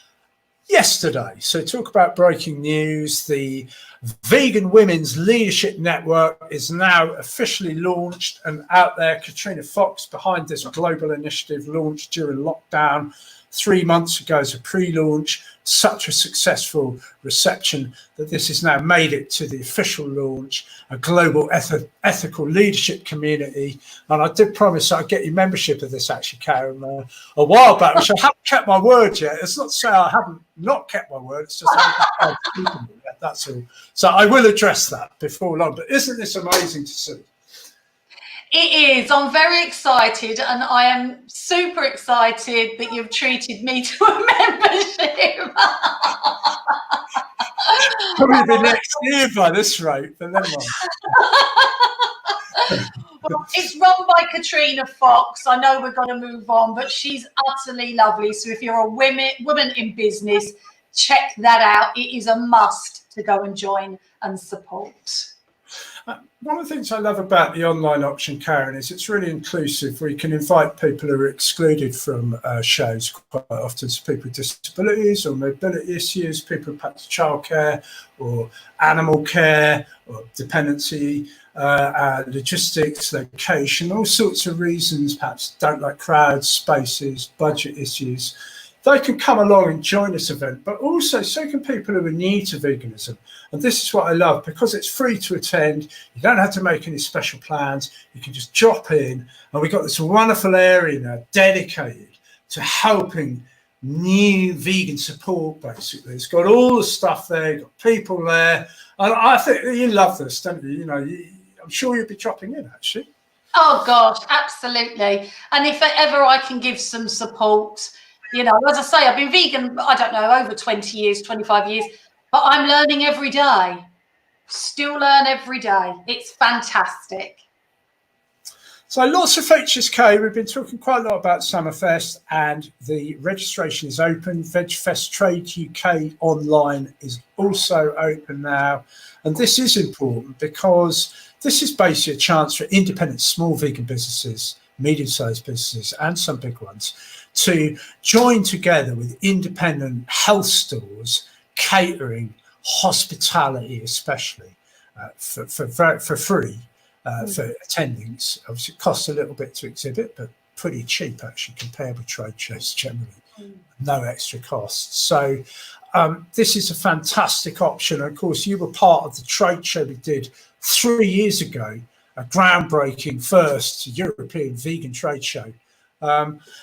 yesterday. So talk about breaking news. The Vegan Women's Leadership Network is now officially launched and out there. Katrina Fox behind this global initiative, launched during lockdown 3 months ago as a pre-launch. Such a successful reception that this has now made it to the official launch, a global ethical leadership community. And I did promise I'd get you membership of this, actually, Karin, a while back, which I haven't kept my word yet. It's not to say I haven't not kept my word, it's just I haven't kept it yet, that's all. So I will address that before long. But isn't this amazing to see? It is. I'm very excited, and I am super excited that you've treated me to a membership. Probably be next year by this rate, but never mind. Well, it's run by Katrina Fox. I know we're going to move on, but she's utterly lovely. So if you're a woman in business, check that out. It is a must to go and join and support. One of the things I love about the online option, Karin, is it's really inclusive. We can invite people who are excluded from shows quite often, so people with disabilities or mobility issues, people with perhaps childcare or animal care or dependency, logistics, location, all sorts of reasons, perhaps don't like crowds, spaces, budget issues. They can come along and join this event, but also so can people who are new to veganism. And this is what I love, because it's free to attend. You don't have to make any special plans. You can just drop in. And we've got this wonderful area now dedicated to helping new vegan support, basically. It's got all the stuff there, you've got people there. And I think you love this, don't you? I'm sure you'll be dropping in, actually. Oh, gosh, absolutely. And if ever I can give some support, as I say, I've been vegan, I don't know, over 20 years, 25 years, but I'm learning every day. Still learn every day. It's fantastic. So lots of features, Kay. We've been talking quite a lot about Summerfest, and the registration is open. VegFest Trade UK online is also open now. And this is important because this is basically a chance for independent small vegan businesses, medium-sized businesses, and some big ones to join together with independent health stores, catering, hospitality, especially for free for attendings. Obviously, it costs a little bit to exhibit, but pretty cheap actually compared with trade shows generally. No extra costs. So this is a fantastic option. And of course, you were part of the trade show we did 3 years ago, a groundbreaking first European vegan trade show.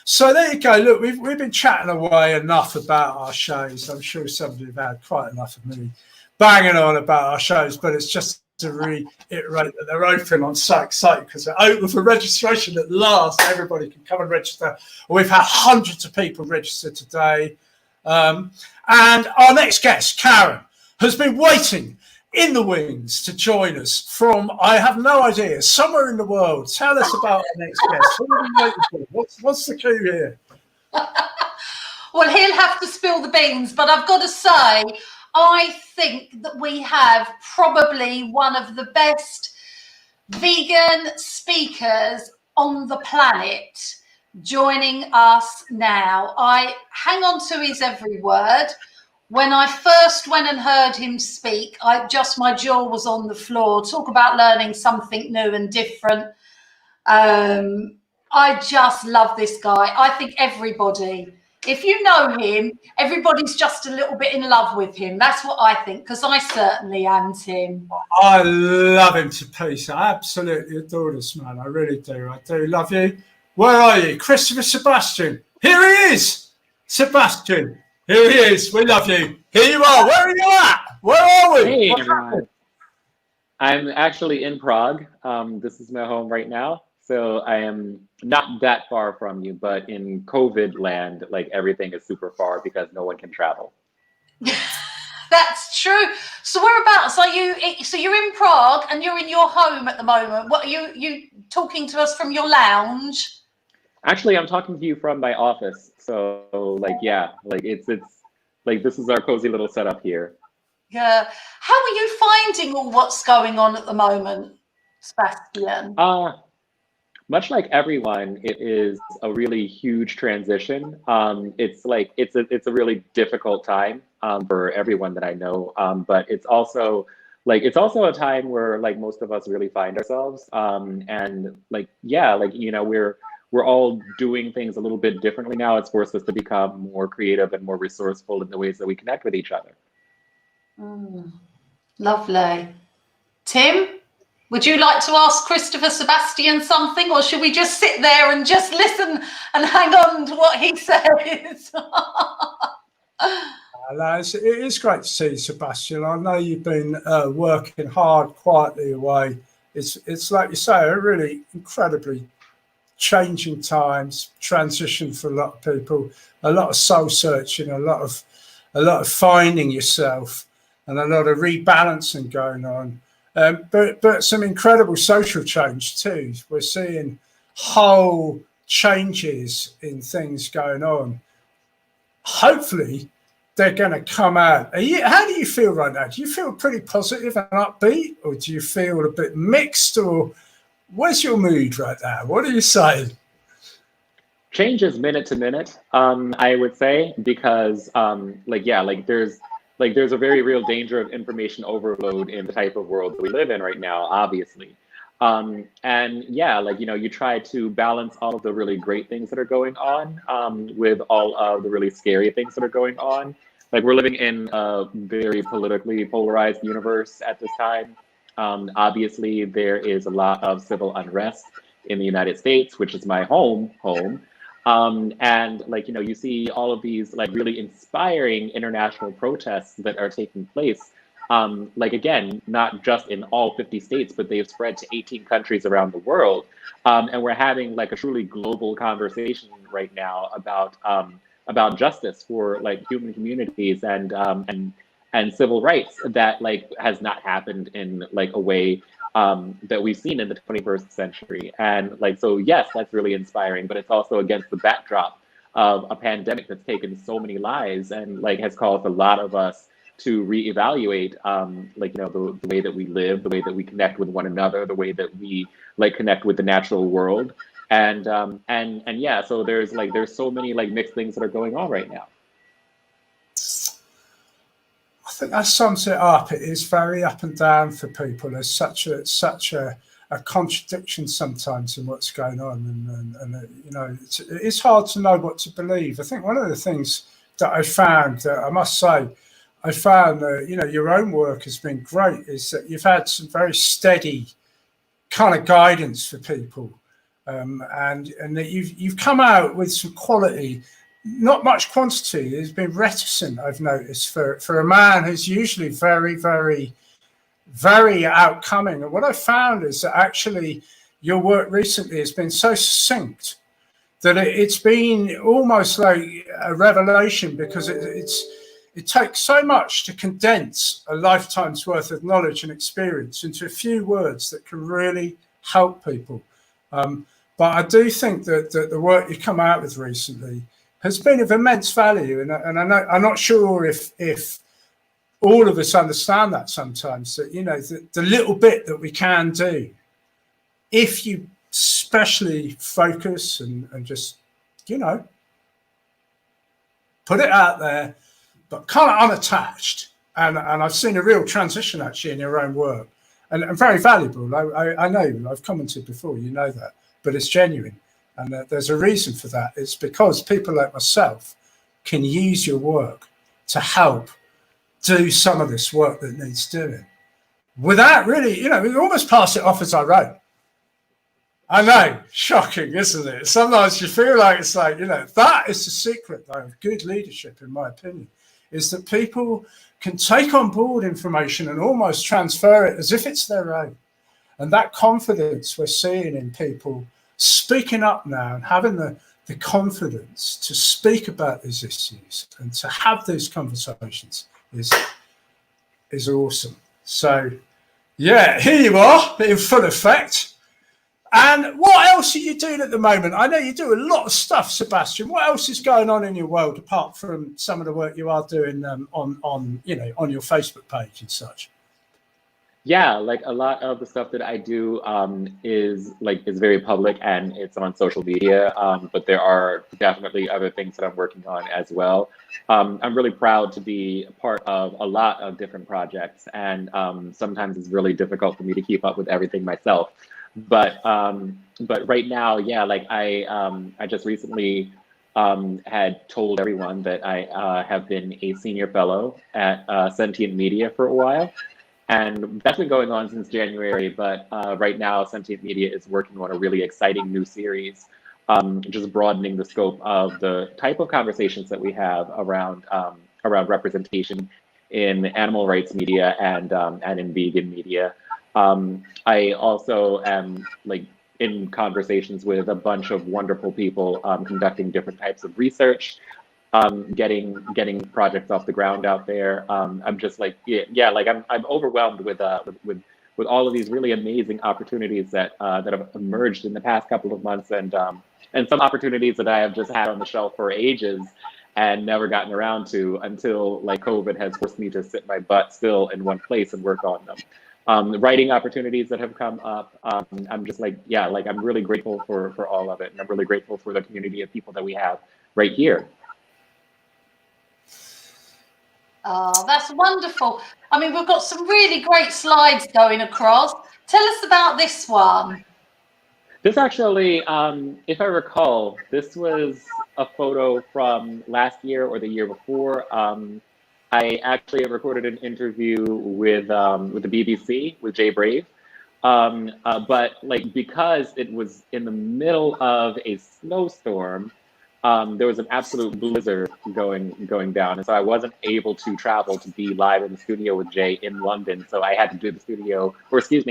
So there you go. Look, we've been chatting away enough about our shows. I'm sure some of you have had quite enough of me banging on about our shows, but it's just to reiterate that they're open. I'm so excited because they're open for registration at last. Everybody can come and register. We've had hundreds of people register today. And our next guest, Karin, has been waiting in the wings to join us from, I have no idea, somewhere in the world. Tell us about our next guest. What are we waiting for? What's the clue here? Well, he'll have to spill the beans, but I've got to say, I think that we have probably one of the best vegan speakers on the planet joining us now. I hang on to his every word. When I first went and heard him speak, my jaw was on the floor. Talk about learning something new and different. I just love this guy. I think everybody, if you know him, everybody's just a little bit in love with him. That's what I think, because I certainly am, Tim. I love him to pieces. I absolutely adore this man. I really do. I do love you. Where are you? Christopher Sebastian. Here he is. Sebastian. Here he is. We love you. Here you are. Where are you at? Where are we? Hey, What's everyone. happening? I'm actually in Prague. This is my home right now. So I am not that far from you, but in COVID land, like everything is super far because no one can travel. That's true. So whereabouts are you? So you're in Prague and you're in your home at the moment. What are you talking to us from your lounge? Actually, I'm talking to you from my office. So like, yeah, like it's like this is our cozy little setup here. Yeah. How are you finding all what's going on at the moment, Sebastian? Much like everyone, it is a really huge transition. It's like it's a really difficult time for everyone that I know. But it's also a time where like most of us really find ourselves. And like yeah, like you know we're all doing things a little bit differently now. It's forced us to become more creative and more resourceful in the ways that we connect with each other. Lovely. Tim, would you like to ask Christopher Sebastian something, or should we just sit there and just listen and hang on to what he says? It is great to see you, Sebastian. I know you've been working hard quietly away. It's like you say, a really incredibly changing times, transition for a lot of people, a lot of soul searching, a lot of finding yourself, and a lot of rebalancing going on. But some incredible social change too. We're seeing whole changes in things going on. Hopefully, they're going to come out. How do you feel right now? Do you feel pretty positive and upbeat, or do you feel a bit mixed, or where's your mood right now? What are you saying? Changes minute to minute, I would say, because there's a very real danger of information overload in the type of world that we live in right now, obviously. And yeah, like, you know, you try to balance all of the really great things that are going on with all of the really scary things that are going on. Like, we're living in a very politically polarized universe at this time. Obviously, there is a lot of civil unrest in the United States, which is my home. And like, you know, you see all of these like really inspiring international protests that are taking place. Like, again, not just in all 50 states, but they've spread to 18 countries around the world. And we're having like a truly global conversation right now about justice for like human communities and civil rights that like has not happened in like a way that we've seen in the 21st century. And like, so yes, that's really inspiring, but it's also against the backdrop of a pandemic that's taken so many lives and like has caused a lot of us to reevaluate like, you know, the way that we live, the way that we connect with one another, the way that we like connect with the natural world. And yeah, so there's so many like mixed things that are going on right now. I think that sums it up. It is very up and down for people. There's such a contradiction sometimes in what's going on, and you know, it's hard to know what to believe. I think one of the things that I found, I must say, I found that, you know, your own work has been great, is that you've had some very steady kind of guidance for people, and that you've come out with some quality. Not much quantity. There's been reticent, I've noticed, for a man who's usually very, very, very outcoming. And what I found is that actually your work recently has been so succinct that it's been almost like a revelation, because it takes so much to condense a lifetime's worth of knowledge and experience into a few words that can really help people. But I do think that the work you come out with recently has been of immense value, and I'm not sure if all of us understand that sometimes, that, you know, the little bit that we can do, if you especially focus and just, you know, put it out there, but kind of unattached. And I've seen a real transition actually in your own work, and very valuable. I know, I've commented before, you know that, but it's genuine. And there's a reason for that. It's because people like myself can use your work to help do some of this work that needs doing without really, you know, we almost pass it off as our own. I know, shocking, isn't it? Sometimes you feel like it's like, that is the secret, though, of good leadership, in my opinion, is that people can take on board information and almost transfer it as if it's their own. And that confidence we're seeing in people speaking up now and having the confidence to speak about these issues and to have these conversations is awesome. So, yeah, here you are in full effect. And what else are you doing at the moment? I know you do a lot of stuff, Sebastian. What else is going on in your world apart from some of the work you are doing on your Facebook page and such? Yeah, like a lot of the stuff that I do is very public and it's on social media. But there are definitely other things that I'm working on as well. I'm really proud to be a part of a lot of different projects, and sometimes it's really difficult for me to keep up with everything myself. But right now, yeah, like I just recently had told everyone that I have been a senior fellow at Sentient Media for a while. And that's been going on since January, but right now Sentient Media is working on a really exciting new series, just broadening the scope of the type of conversations that we have around representation in animal rights media and in vegan media. I also am in conversations with a bunch of wonderful people conducting different types of research, getting projects off the ground out there. I'm just I'm overwhelmed with all of these really amazing opportunities that have emerged in the past couple of months, and some opportunities that I have just had on the shelf for ages and never gotten around to until COVID has forced me to sit my butt still in one place and work on them. Writing opportunities that have come up. I'm just I'm really grateful for all of it, and I'm really grateful for the community of people that we have right here. Oh, that's wonderful. I mean, we've got some really great slides going across. Tell us about this one. This actually, if I recall, this was a photo from last year or the year before. I actually recorded an interview with the BBC with Jay Brave, but because it was in the middle of a snowstorm, there was an absolute blizzard going down, and so I wasn't able to travel to be live in the studio with Jay in London. So I had to do I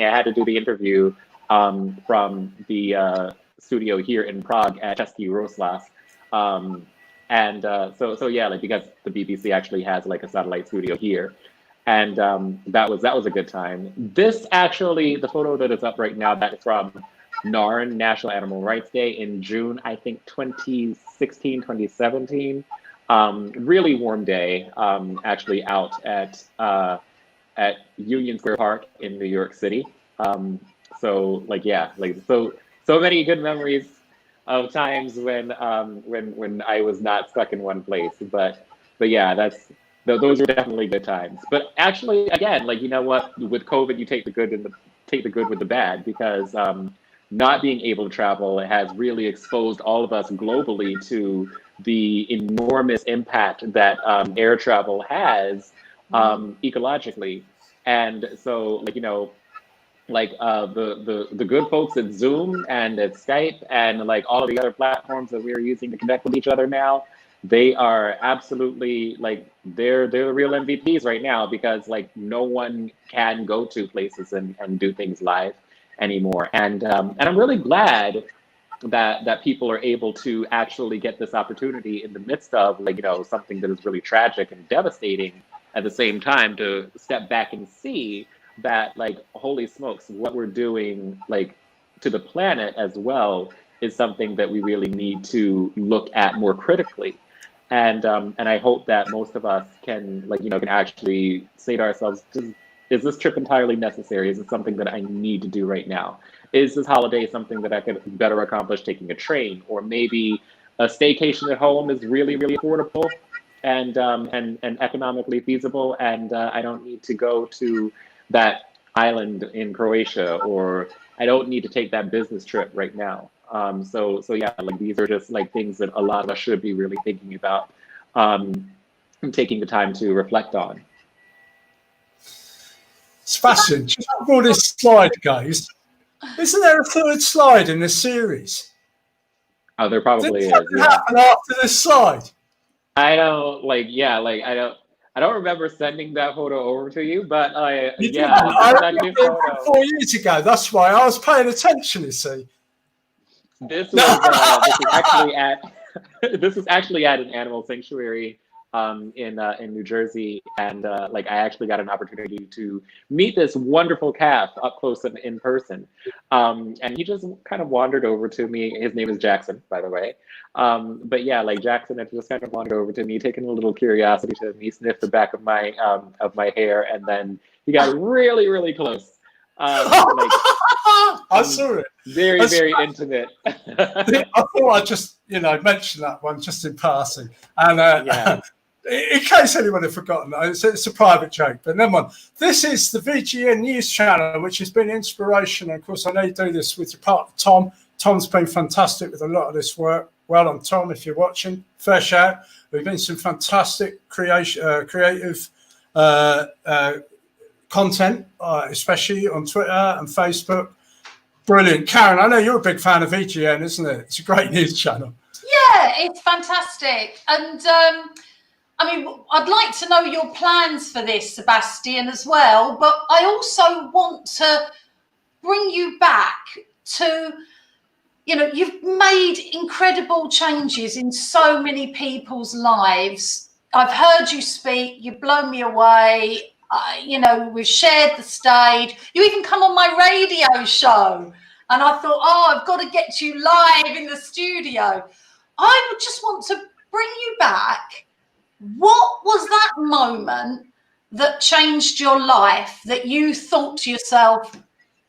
had to do the interview from the studio here in Prague at Český rozhlas. So yeah, because the BBC actually has a satellite studio here, and that was a good time. This actually, the photo that is up right now, that is from NARN, National Animal Rights Day, in June, I think 2016, 2017. Really warm day, actually out at Union Square Park in New York City. So many good memories of times when I was not stuck in one place. But yeah, those are definitely good times. But actually, again, you know what, with COVID, you take the good with the bad, because not being able to travel has really exposed all of us globally to the enormous impact that air travel has ecologically. And so, the good folks at Zoom and at Skype and all of the other platforms that we're using to connect with each other now, they are absolutely they're the real MVPs right now, because no one can go to places and do things live anymore. And I'm really glad that people are able to actually get this opportunity in the midst of something that is really tragic and devastating, at the same time to step back and see that holy smokes, what we're doing to the planet as well is something that we really need to look at more critically. And I hope that most of us can can actually say to ourselves, is this trip entirely necessary? Is it something that I need to do right now? Is this holiday something that I could better accomplish taking a train? Or maybe a staycation at home is really, really affordable and economically feasible, and I don't need to go to that island in Croatia, or I don't need to take that business trip right now. So yeah, these are just things that a lot of us should be really thinking about, taking the time to reflect on. Sebastian, just before this slide goes, Isn't there a third slide in this series? Oh, there probably is. Did something happen after this slide? I don't like. Yeah, like I don't remember sending that photo over to you, but You yeah, didn't. I this is actually a remember photo. 4 years ago. That's why I was paying attention. You see. This was this is actually at this is actually at an animal sanctuary in New Jersey, and like I actually got an opportunity to meet this wonderful calf up close and in person, and he just kind of wandered over to me. His name is Jackson, by the way, but yeah, like Jackson had just kind of wandered over to me, taking a little curiosity to me, sniffed the back of my hair, and then he got really close. Like I saw it. Very intimate. I thought I'd just, mention that one just in passing. And Yeah. in case anyone had forgotten, it's a private joke. But never mind. This is the VGN News channel, which has been inspiration. Of course, I know you do this with your partner, Tom. Tom's been fantastic with a lot of this work. Well done, Tom, if you're watching. Fair shout. We've been some fantastic creative content, especially on Twitter and Facebook. Brilliant. Karin, I know you're a big fan of VGN, isn't it? It's a great news channel. Yeah, it's fantastic. And I mean, I'd like to know your plans for this, Sebastian, as well. But I also want to bring you back to, you've made incredible changes in so many people's lives. I've heard you speak. You've blown me away. We've shared the stage. You even come on my radio show. And I thought, I've got to get you live in the studio. I would just want to bring you back. What was that moment that changed your life that you thought to yourself,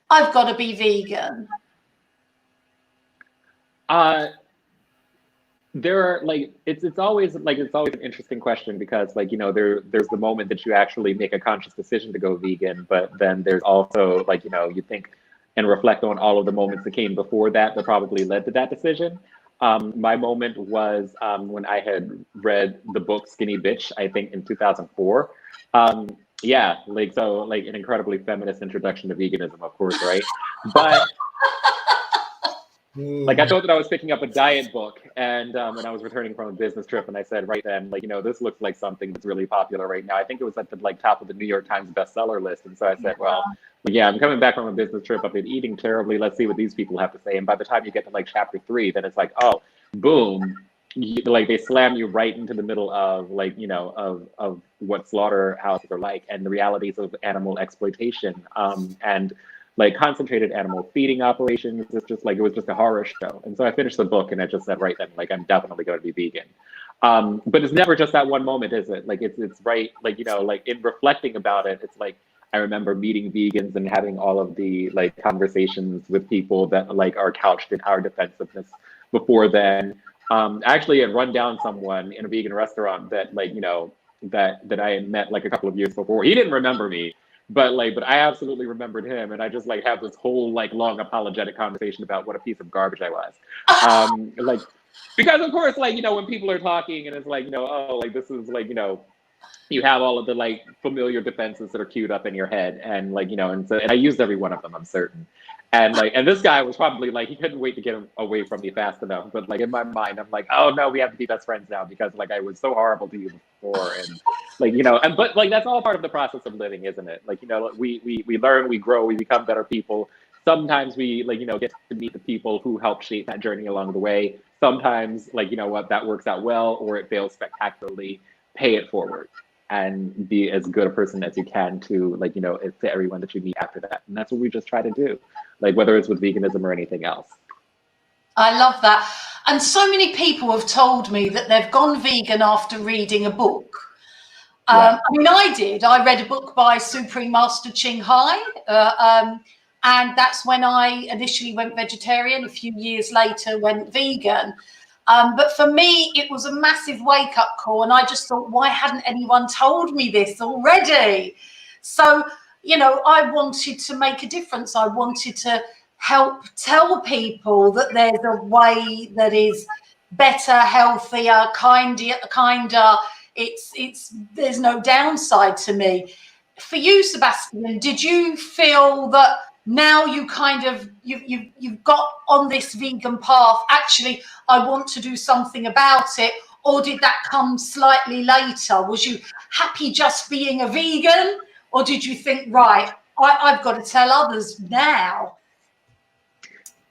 I've got to be vegan? There are it's always an interesting question because there's the moment that you actually make a conscious decision to go vegan, but then there's also you think and reflect on all of the moments that came before that probably led to that decision. My moment was when I had read the book Skinny Bitch, I think in 2004. Yeah, an incredibly feminist introduction to veganism, of course, right? But I thought that I was picking up a diet book, and I was returning from a business trip, and I said right then, this looks like something that's really popular right now. I think it was at the top of the New York Times bestseller list, and so I said, well, yeah, I'm coming back from a business trip. I've been eating terribly. Let's see what these people have to say. And by the time you get to chapter 3, then it's oh, boom, they slam you right into the middle of of what slaughterhouses are like and the realities of animal exploitation and concentrated animal feeding operations. It's just it was just a horror show. And so I finished the book and I just said right then, I'm definitely going to be vegan. But it's never just that one moment, is it? It's right, in reflecting about it, it's I remember meeting vegans and having all of the conversations with people that are couched in our defensiveness before then. Actually, I had run down someone in a vegan restaurant that that I had met a couple of years before. He didn't remember me, but I absolutely remembered him, and I just have this whole long apologetic conversation about what a piece of garbage I was. Because of course when people are talking and it's this is you have all of the familiar defenses that are queued up in your head, and and I used every one of them, I'm certain. And and this guy was probably he couldn't wait to get away from me fast enough. But in my mind, I'm oh no, we have to be best friends now because I was so horrible to you before, and and but that's all part of the process of living, isn't it? We learn, we grow, we become better people. Sometimes we get to meet the people who help shape that journey along the way. Sometimes that works out well, or it fails spectacularly. Pay it forward and be as good a person as you can to to everyone that you meet after that. And that's what we just try to do, whether it's with veganism or anything else. I love that. And so many people have told me that they've gone vegan after reading a book. I mean, I did. I read a book by Supreme Master Ching Hai, and that's when I initially went vegetarian. A few years later, went vegan. But for me, it was a massive wake-up call, and I just thought, why hadn't anyone told me this already? So, I wanted to make a difference. I wanted to help tell people that there's a way that is better, healthier, kinder. There's no downside to me. For you, Sebastian, did you feel that now you you've got on this vegan path, actually, I want to do something about it? Or did that come slightly later? Was you happy just being a vegan? Or did you think, right, I've got to tell others now?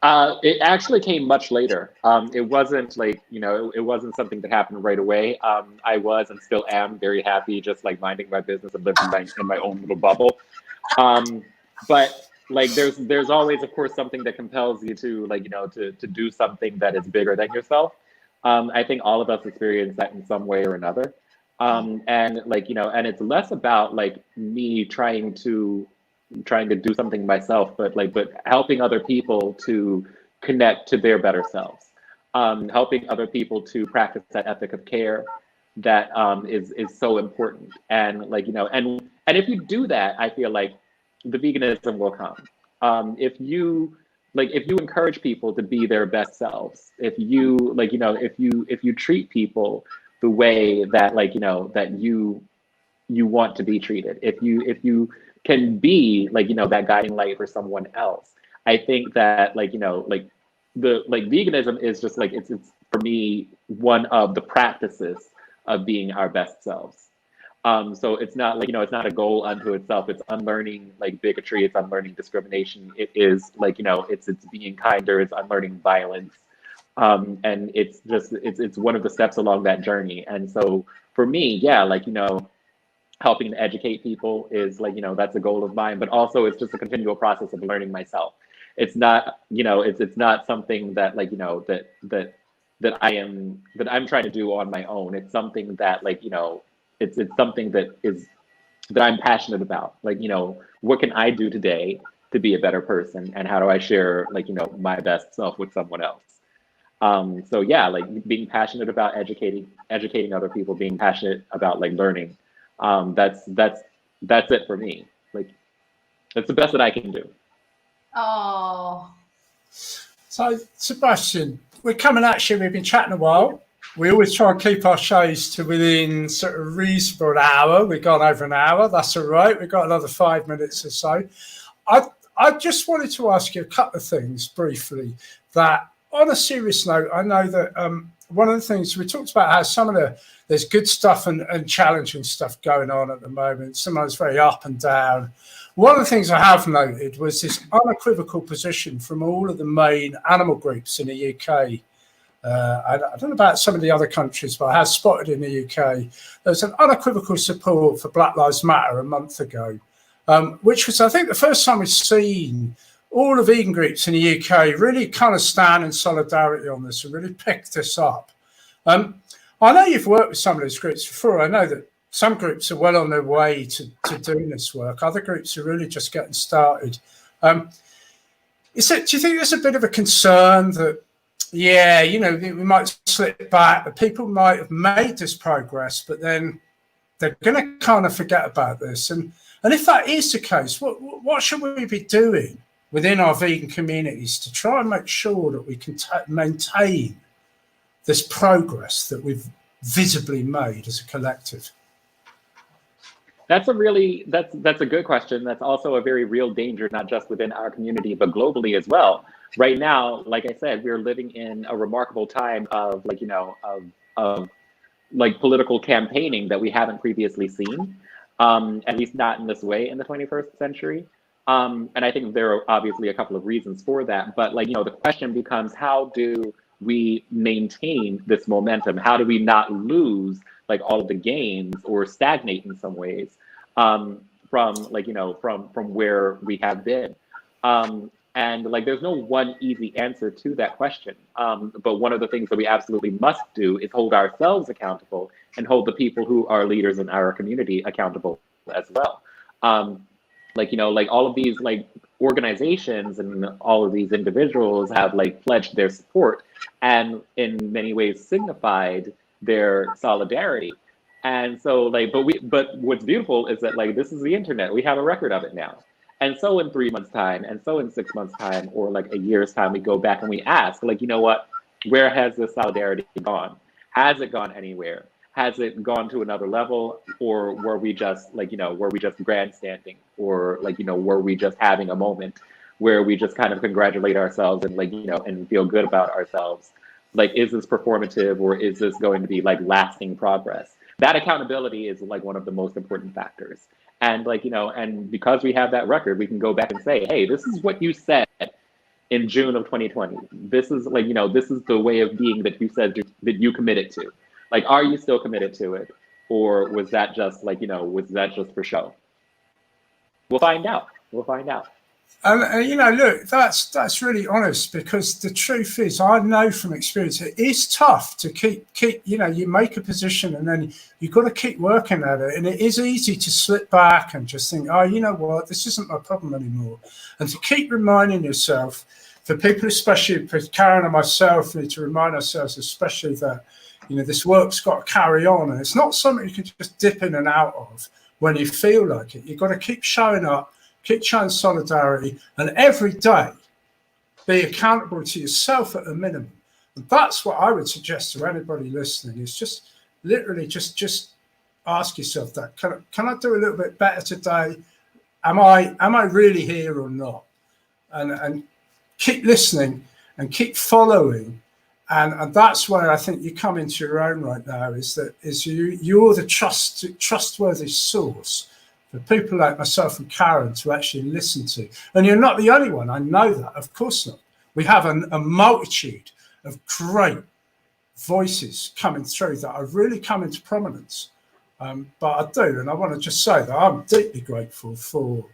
It actually came much later. It wasn't like, it wasn't something that happened right away. I was and still am very happy, just like minding my business and living in my own little bubble. But like, there's always, of course, something that compels you to to do something that is bigger than yourself. I think all of us experience that in some way or another. And like, and it's less about like me trying to do something myself, but helping other people to connect to their better selves, helping other people to practice that ethic of care that is so important. And like, and if you do that, I feel like the veganism will come. If you encourage people to be their best selves, if you if you treat people the way that that you want to be treated, if you can be that guiding light for someone else, I think that veganism is just it's for me one of the practices of being our best selves. So it's not it's not a goal unto itself. It's unlearning bigotry. It's unlearning discrimination. It is it's being kinder. It's unlearning violence. And it's just it's one of the steps along that journey. And so for me, yeah, helping to educate people is that's a goal of mine. But also it's just a continual process of learning myself. It's not it's not something that that I'm trying to do on my own. It's something that it's something that I'm passionate about. What can I do today to be a better person, and how do I share my best self with someone else? So yeah, being passionate about educating other people, being passionate about learning. That's it for me. That's the best that I can do. Oh. So Sebastian, we're coming at you. We've been chatting a while. We always try and keep our shows to within sort of reasonable hour. We've gone over an hour. That's all right. We've got another 5 minutes or so. I just wanted to ask you a couple of things briefly. That on a serious note, I know that one of the things we talked about how there's good stuff and challenging stuff going on at the moment. Sometimes very up and down. One of the things I have noted was this unequivocal position from all of the main animal groups in the UK. I don't know about some of the other countries, but I have spotted in the UK, there's an unequivocal support for Black Lives Matter a month ago, which was, I think, the first time we've seen all the vegan groups in the UK really kind of stand in solidarity on this and really pick this up. I know you've worked with some of those groups before. I know that some groups are well on their way to doing this work. Other groups are really just getting started. Do you think there's a bit of a concern that, yeah, we might slip back, that people might have made this progress, but then they're going to kind of forget about this? And if that is the case, what should we be doing within our vegan communities to try and make sure that we can maintain this progress that we've visibly made as a collective? That's a good question. That's also a very real danger, not just within our community, but globally as well. Right now, like I said, we're living in a remarkable time of political campaigning that we haven't previously seen, at least not in this way in the 21st century. And I think there are obviously a couple of reasons for that. But the question becomes, how do we maintain this momentum? How do we not lose all of the gains or stagnate in some ways from where we have been? And there's no one easy answer to that question. But one of the things that we absolutely must do is hold ourselves accountable and hold the people who are leaders in our community accountable as well. All of these organizations and all of these individuals have pledged their support and in many ways signified their solidarity. And so but what's beautiful is that this is the internet. We have a record of it now. And so in 3 months' time, and so in 6 months' time, or a year's time, we go back and we ask, what, where has this solidarity gone? Has it gone anywhere? Has it gone to another level, or were we just grandstanding, or were we just having a moment? where we just kind of congratulate ourselves and like, you know, and feel good about ourselves. Like, is this performative or is this going to be like lasting progress? That accountability is like one of the most important factors. And like, you know, and because we have that record, we can go back and say, hey, this is what you said in June of 2020. This is like, you know, this is the way of being that you said that you committed to. Like, are you still committed to it? Or was that just like, you know, was that just for show? We'll find out. We'll find out. And you know, look, that's really honest, because the truth is, I know from experience, it is tough to keep. You know, you make a position and then you've got to keep working at it, and it is easy to slip back and just think, oh, you know what, this isn't my problem anymore, and to keep reminding yourself. For people, especially for Karin and myself, we need to remind ourselves, especially that, you know, this work's got to carry on, and it's not something you can just dip in and out of when you feel like it. You've got to keep showing up, keep showing solidarity, and every day be accountable to yourself at a minimum. And that's what I would suggest to anybody listening, is just literally just ask yourself that. Can I do a little bit better today? Am I really here or not? And keep listening and keep following. And that's where I think you come into your own right now, is you're the trustworthy source for people like myself and Karin to actually listen to. And you're not the only one, I know that, of course not. We have a multitude of great voices coming through that have really come into prominence. But I do, and I want to just say that I'm deeply grateful for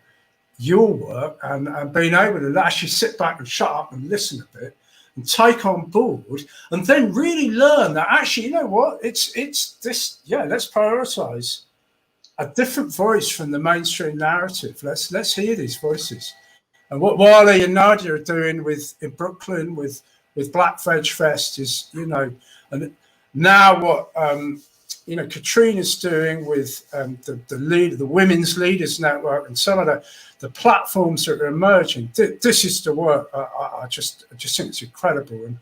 your work and being able to actually sit back and shut up and listen a bit and take on board, and then really learn that actually, you know what, it's this, yeah, let's prioritize a different voice from the mainstream narrative. Let's hear these voices. And what Wiley and Nadia are doing in Brooklyn with Black Veg Fest is, you know, and now what you know, Katrina's doing with the Women's Leaders Network and some of the platforms that are emerging. This is the work. I just think it's incredible,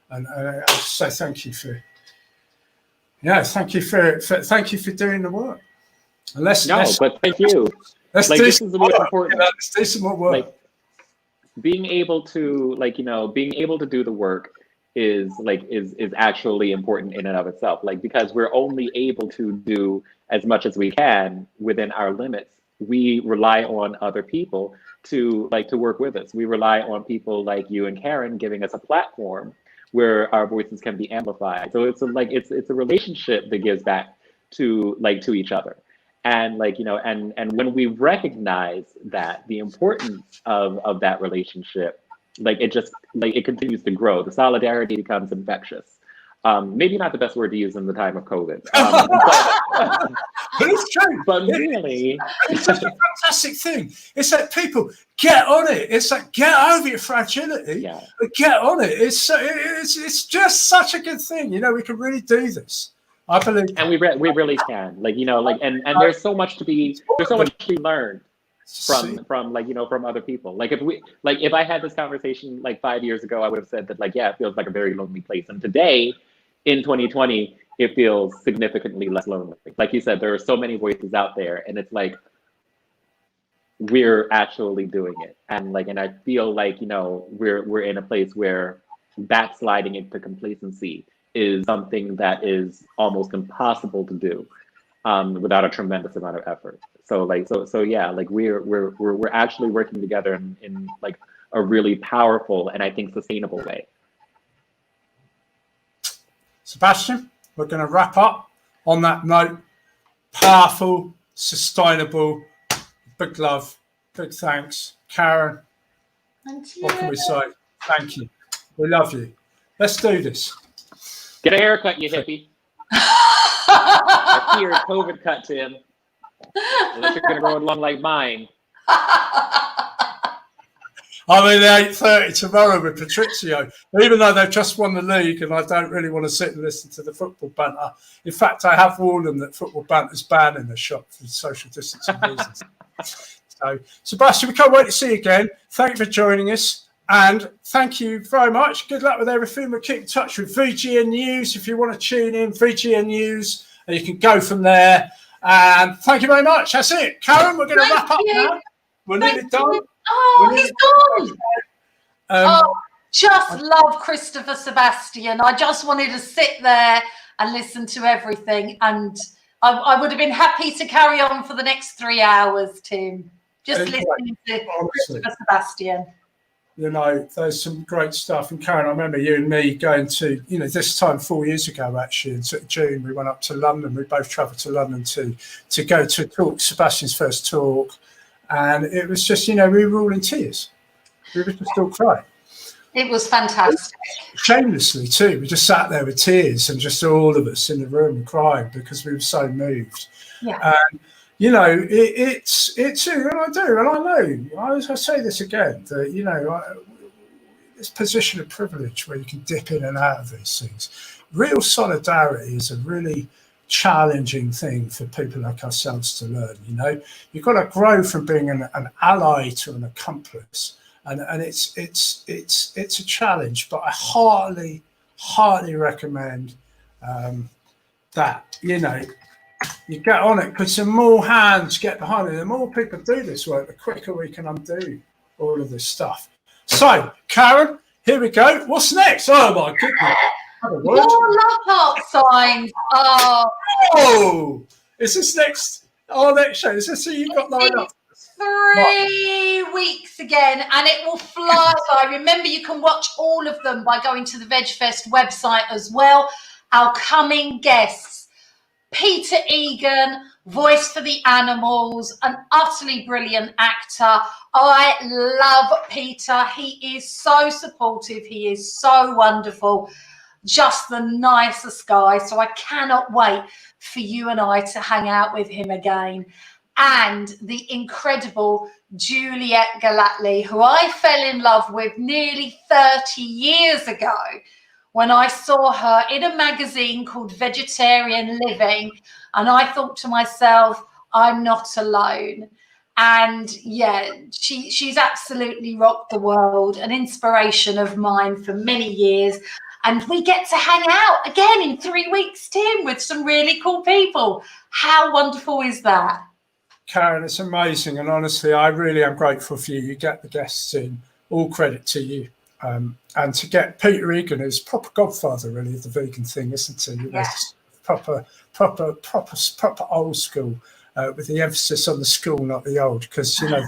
and I just say thank you for doing the work. And but thank you. Let's like, do this is the most important. You know, let's do some more work. Like, being able to do the work is actually important in and of itself. Like, because we're only able to do as much as we can within our limits. We rely on other people to work with us. We rely on people like you and Karin giving us a platform where our voices can be amplified. So it's a relationship that gives back to each other. And and when we recognize that, the importance of that relationship, it continues to grow. The solidarity becomes infectious. Maybe not the best word to use in the time of COVID. But it's true. But really, it's such a fantastic thing. It's like, people, get on it. It's like, get over your fragility. Yeah. Get on it. It's just such a good thing. You know, we can really do this. I believe, and we really can. And there's so much to be learned from other people. If I had this conversation 5 years ago, I would have said that it feels like a very lonely place. And today, in 2020, it feels significantly less lonely. Like you said, there are so many voices out there, and it's like we're actually doing it. And I feel we're in a place where backsliding into complacency is something that is almost impossible to do without a tremendous amount of effort. We're actually working together in a really powerful and I think sustainable way. Sebastian, we're going to wrap up on that note. Powerful, sustainable, big love, big thanks. Karin, what can we say? Thank you. We love you. Let's do this. Get a haircut, you hippie. I see your COVID cut, Tim. Unless you're going to grow it long like mine. I'm in 8:30 tomorrow with Patrizio, even though they've just won the league and I don't really want to sit and listen to the football banter. In fact, I have warned them that football banter is banned in the shop for social distancing reasons. So, Sebastian, we can't wait to see you again. Thank you for joining us. And thank you very much. Good luck with everything. We'll keep in touch with VGN News if you want to tune in, VGN News, and you can go from there. And thank you very much. That's it. Karin, we're going to wrap up now. We're nearly done. Oh, he's gone. Um, Just love Christopher Sebastian. I just wanted to sit there and listen to everything, and I would have been happy to carry on for the next 3 hours, Tim. Just listening to Christopher Sebastian. You know, there's some great stuff. And Karin, I remember you and me going to, you know, this time 4 years ago, actually, in June, we went up to London. We both travelled to London to go to a talk, Sebastian's first talk. And it was just, you know, we were all in tears. We were just all crying. It was fantastic. Shamelessly, too. We just sat there with tears and just all of us in the room crying because we were so moved. Yeah. You know, it's and I do, and I know. I say this again, that, you know, this position of privilege where you can dip in and out of these things. Real solidarity is a really challenging thing for people like ourselves to learn. You know, you've got to grow from being an ally to an accomplice, and it's a challenge. But I heartily recommend that, you know, you get on it, because the more hands get behind it, the more people do this work, the quicker we can undo all of this stuff. So, Karin, here we go. What's next? Oh my goodness! More love heart signs. Oh, is this next? Our next show? Is this who you got lined up? 3 weeks again, and it will fly by. Remember, you can watch all of them by going to the VegFest website as well. Our coming guests: Peter Egan, voice for the animals, an utterly brilliant actor. I love Peter. He is so supportive. He is so wonderful. Just the nicest guy. So I cannot wait for you and I to hang out with him again. And the incredible Juliet Galatly, who I fell in love with nearly 30 years ago, when I saw her in a magazine called Vegetarian Living, and I thought to myself, I'm not alone. And yeah, she's absolutely rocked the world, an inspiration of mine for many years. And we get to hang out again in 3 weeks, Tim, with some really cool people. How wonderful is that? Karin, it's amazing. And honestly, I really am grateful for you. You get the guests in. All credit to you. And to get Peter Egan, who's proper godfather, really, of the vegan thing, isn't he? Yeah. Proper old school, with the emphasis on the school, not the old, because, you know,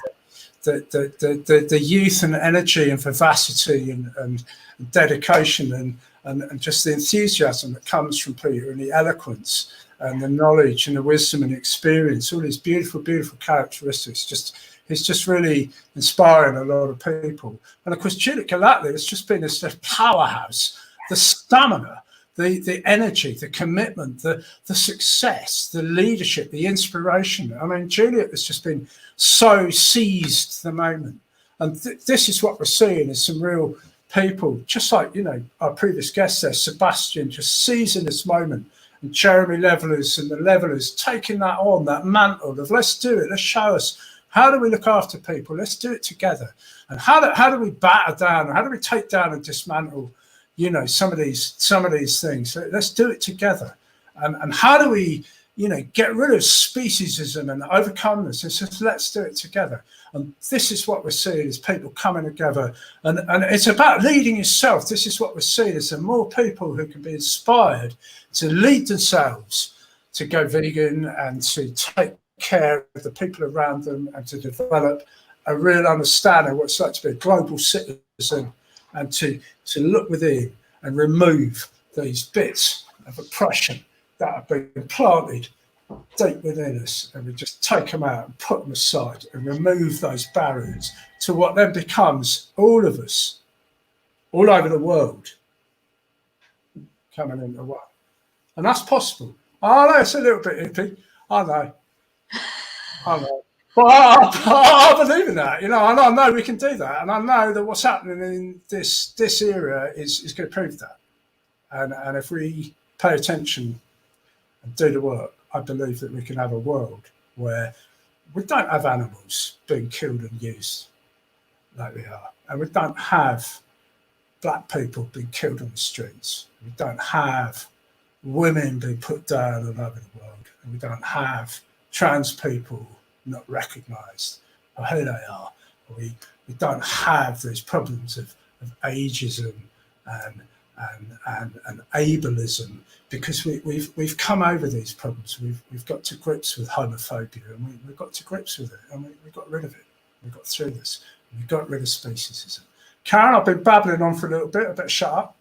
the youth and energy and vivacity and dedication and just the enthusiasm that comes from Peter, and the eloquence and the knowledge and the wisdom and experience, all these beautiful characteristics, it's just really inspiring a lot of people. And of course, Juliet Galatly has just been this powerhouse, the stamina, the energy, the commitment, the success, the leadership, the inspiration. I mean, Juliet has just been so seized the moment. And this is what we're seeing, is some real people, just like, you know, our previous guest there, Sebastian, just seizing this moment. And Jeremy Levelers and the Levelers taking that on, that mantle of let's do it, let's show us. How do we look after people? Let's do it together. And how do we batter down? How do we take down and dismantle, you know, some of these things? So let's do it together. And how do we, you know, get rid of speciesism and overcome this? It's just, let's do it together. And this is what we're seeing, is people coming together. And it's about leading yourself. This is what we're seeing, is there more people who can be inspired to lead themselves, to go vegan and to take care of the people around them, and to develop a real understanding of what it's like to be a global citizen, and to look within and remove these bits of oppression that have been planted deep within us, and we just take them out and put them aside and remove those barriers to what then becomes all of us, all over the world, coming into one. And that's possible. I know it's a little bit hippie, I know. But I believe in that, you know, and I know we can do that, and I know that what's happening in this era is going to prove that. And if we pay attention and do the work, I believe that we can have a world where we don't have animals being killed and used like we are, and we don't have black people being killed on the streets. We don't have women being put down all over the world, and we don't have trans people not recognised for who they are, We don't have those problems of ageism and ableism, because we've come over these problems. We've got to grips with homophobia, and we've got to grips with it, and we got rid of it. We got through this. We got rid of speciesism. Karin, I've been babbling on for a little bit. I better shut up.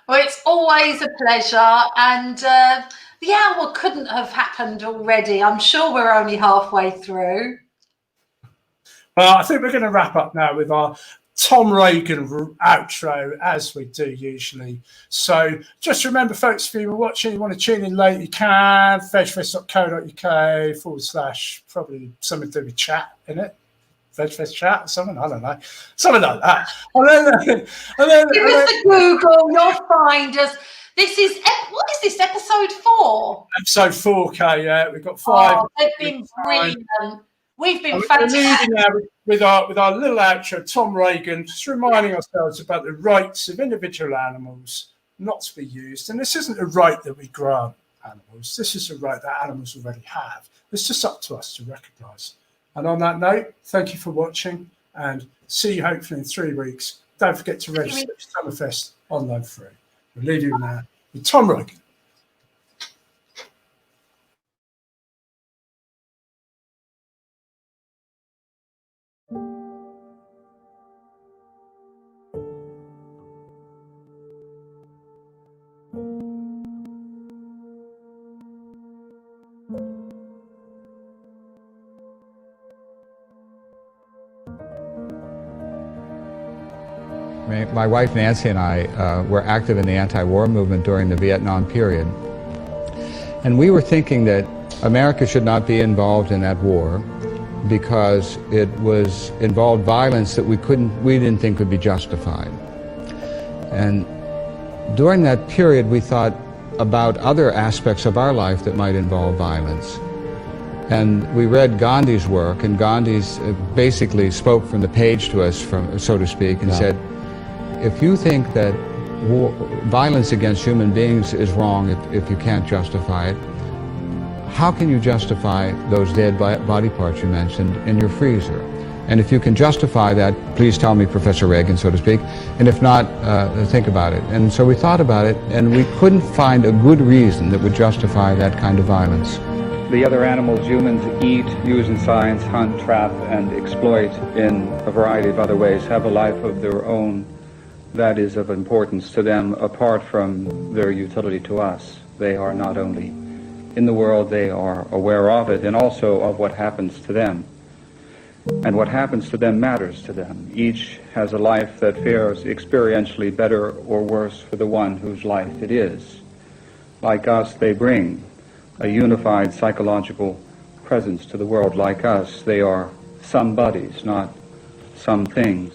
Well, it's always a pleasure, and the hour couldn't have happened already. I'm sure we're only halfway through. Well, I think we're going to wrap up now with our Tom Reagan outro, as we do usually. So just remember, folks, if you were watching, you want to tune in late, you can. VegfestUK.co.uk / probably something to do with chat in it. VegFest Chat or something, I don't know. Something like that. And then Give us a Google, you'll find us. This is, what is this, episode 4? Episode 4K, yeah. We've got 5. Oh, they've been brilliant. We've been fantastic. With our little outro, Tom Reagan, just reminding ourselves about the rights of individual animals not to be used. And this isn't a right that we grant animals. This is a right that animals already have. It's just up to us to recognise. And on that note, thank you for watching, and see you hopefully in 3 weeks. Don't forget to register for Summerfest online free. We'll leave you now with Tom Reagan. My wife Nancy and I were active in the anti-war movement during the Vietnam period. And we were thinking that America should not be involved in that war because it involved violence that we didn't think could be justified. And during that period we thought about other aspects of our life that might involve violence. And we read Gandhi's work, and Gandhi's basically spoke from the page to us, so to speak, and said, if you think that violence against human beings is wrong if you can't justify it, how can you justify those dead body parts you mentioned in your freezer? And if you can justify that, please tell me, Professor Reagan, so to speak, and if not, think about it. And so we thought about it, and we couldn't find a good reason that would justify that kind of violence. The other animals humans eat, use in science, hunt, trap, and exploit in a variety of other ways have a life of their own that is of importance to them apart from their utility to us. They are not only in the world, they are aware of it and also of what happens to them. And what happens to them matters to them. Each has a life that fares experientially better or worse for the one whose life it is. Like us, they bring a unified psychological presence to the world. Like us, they are some bodies, not some things.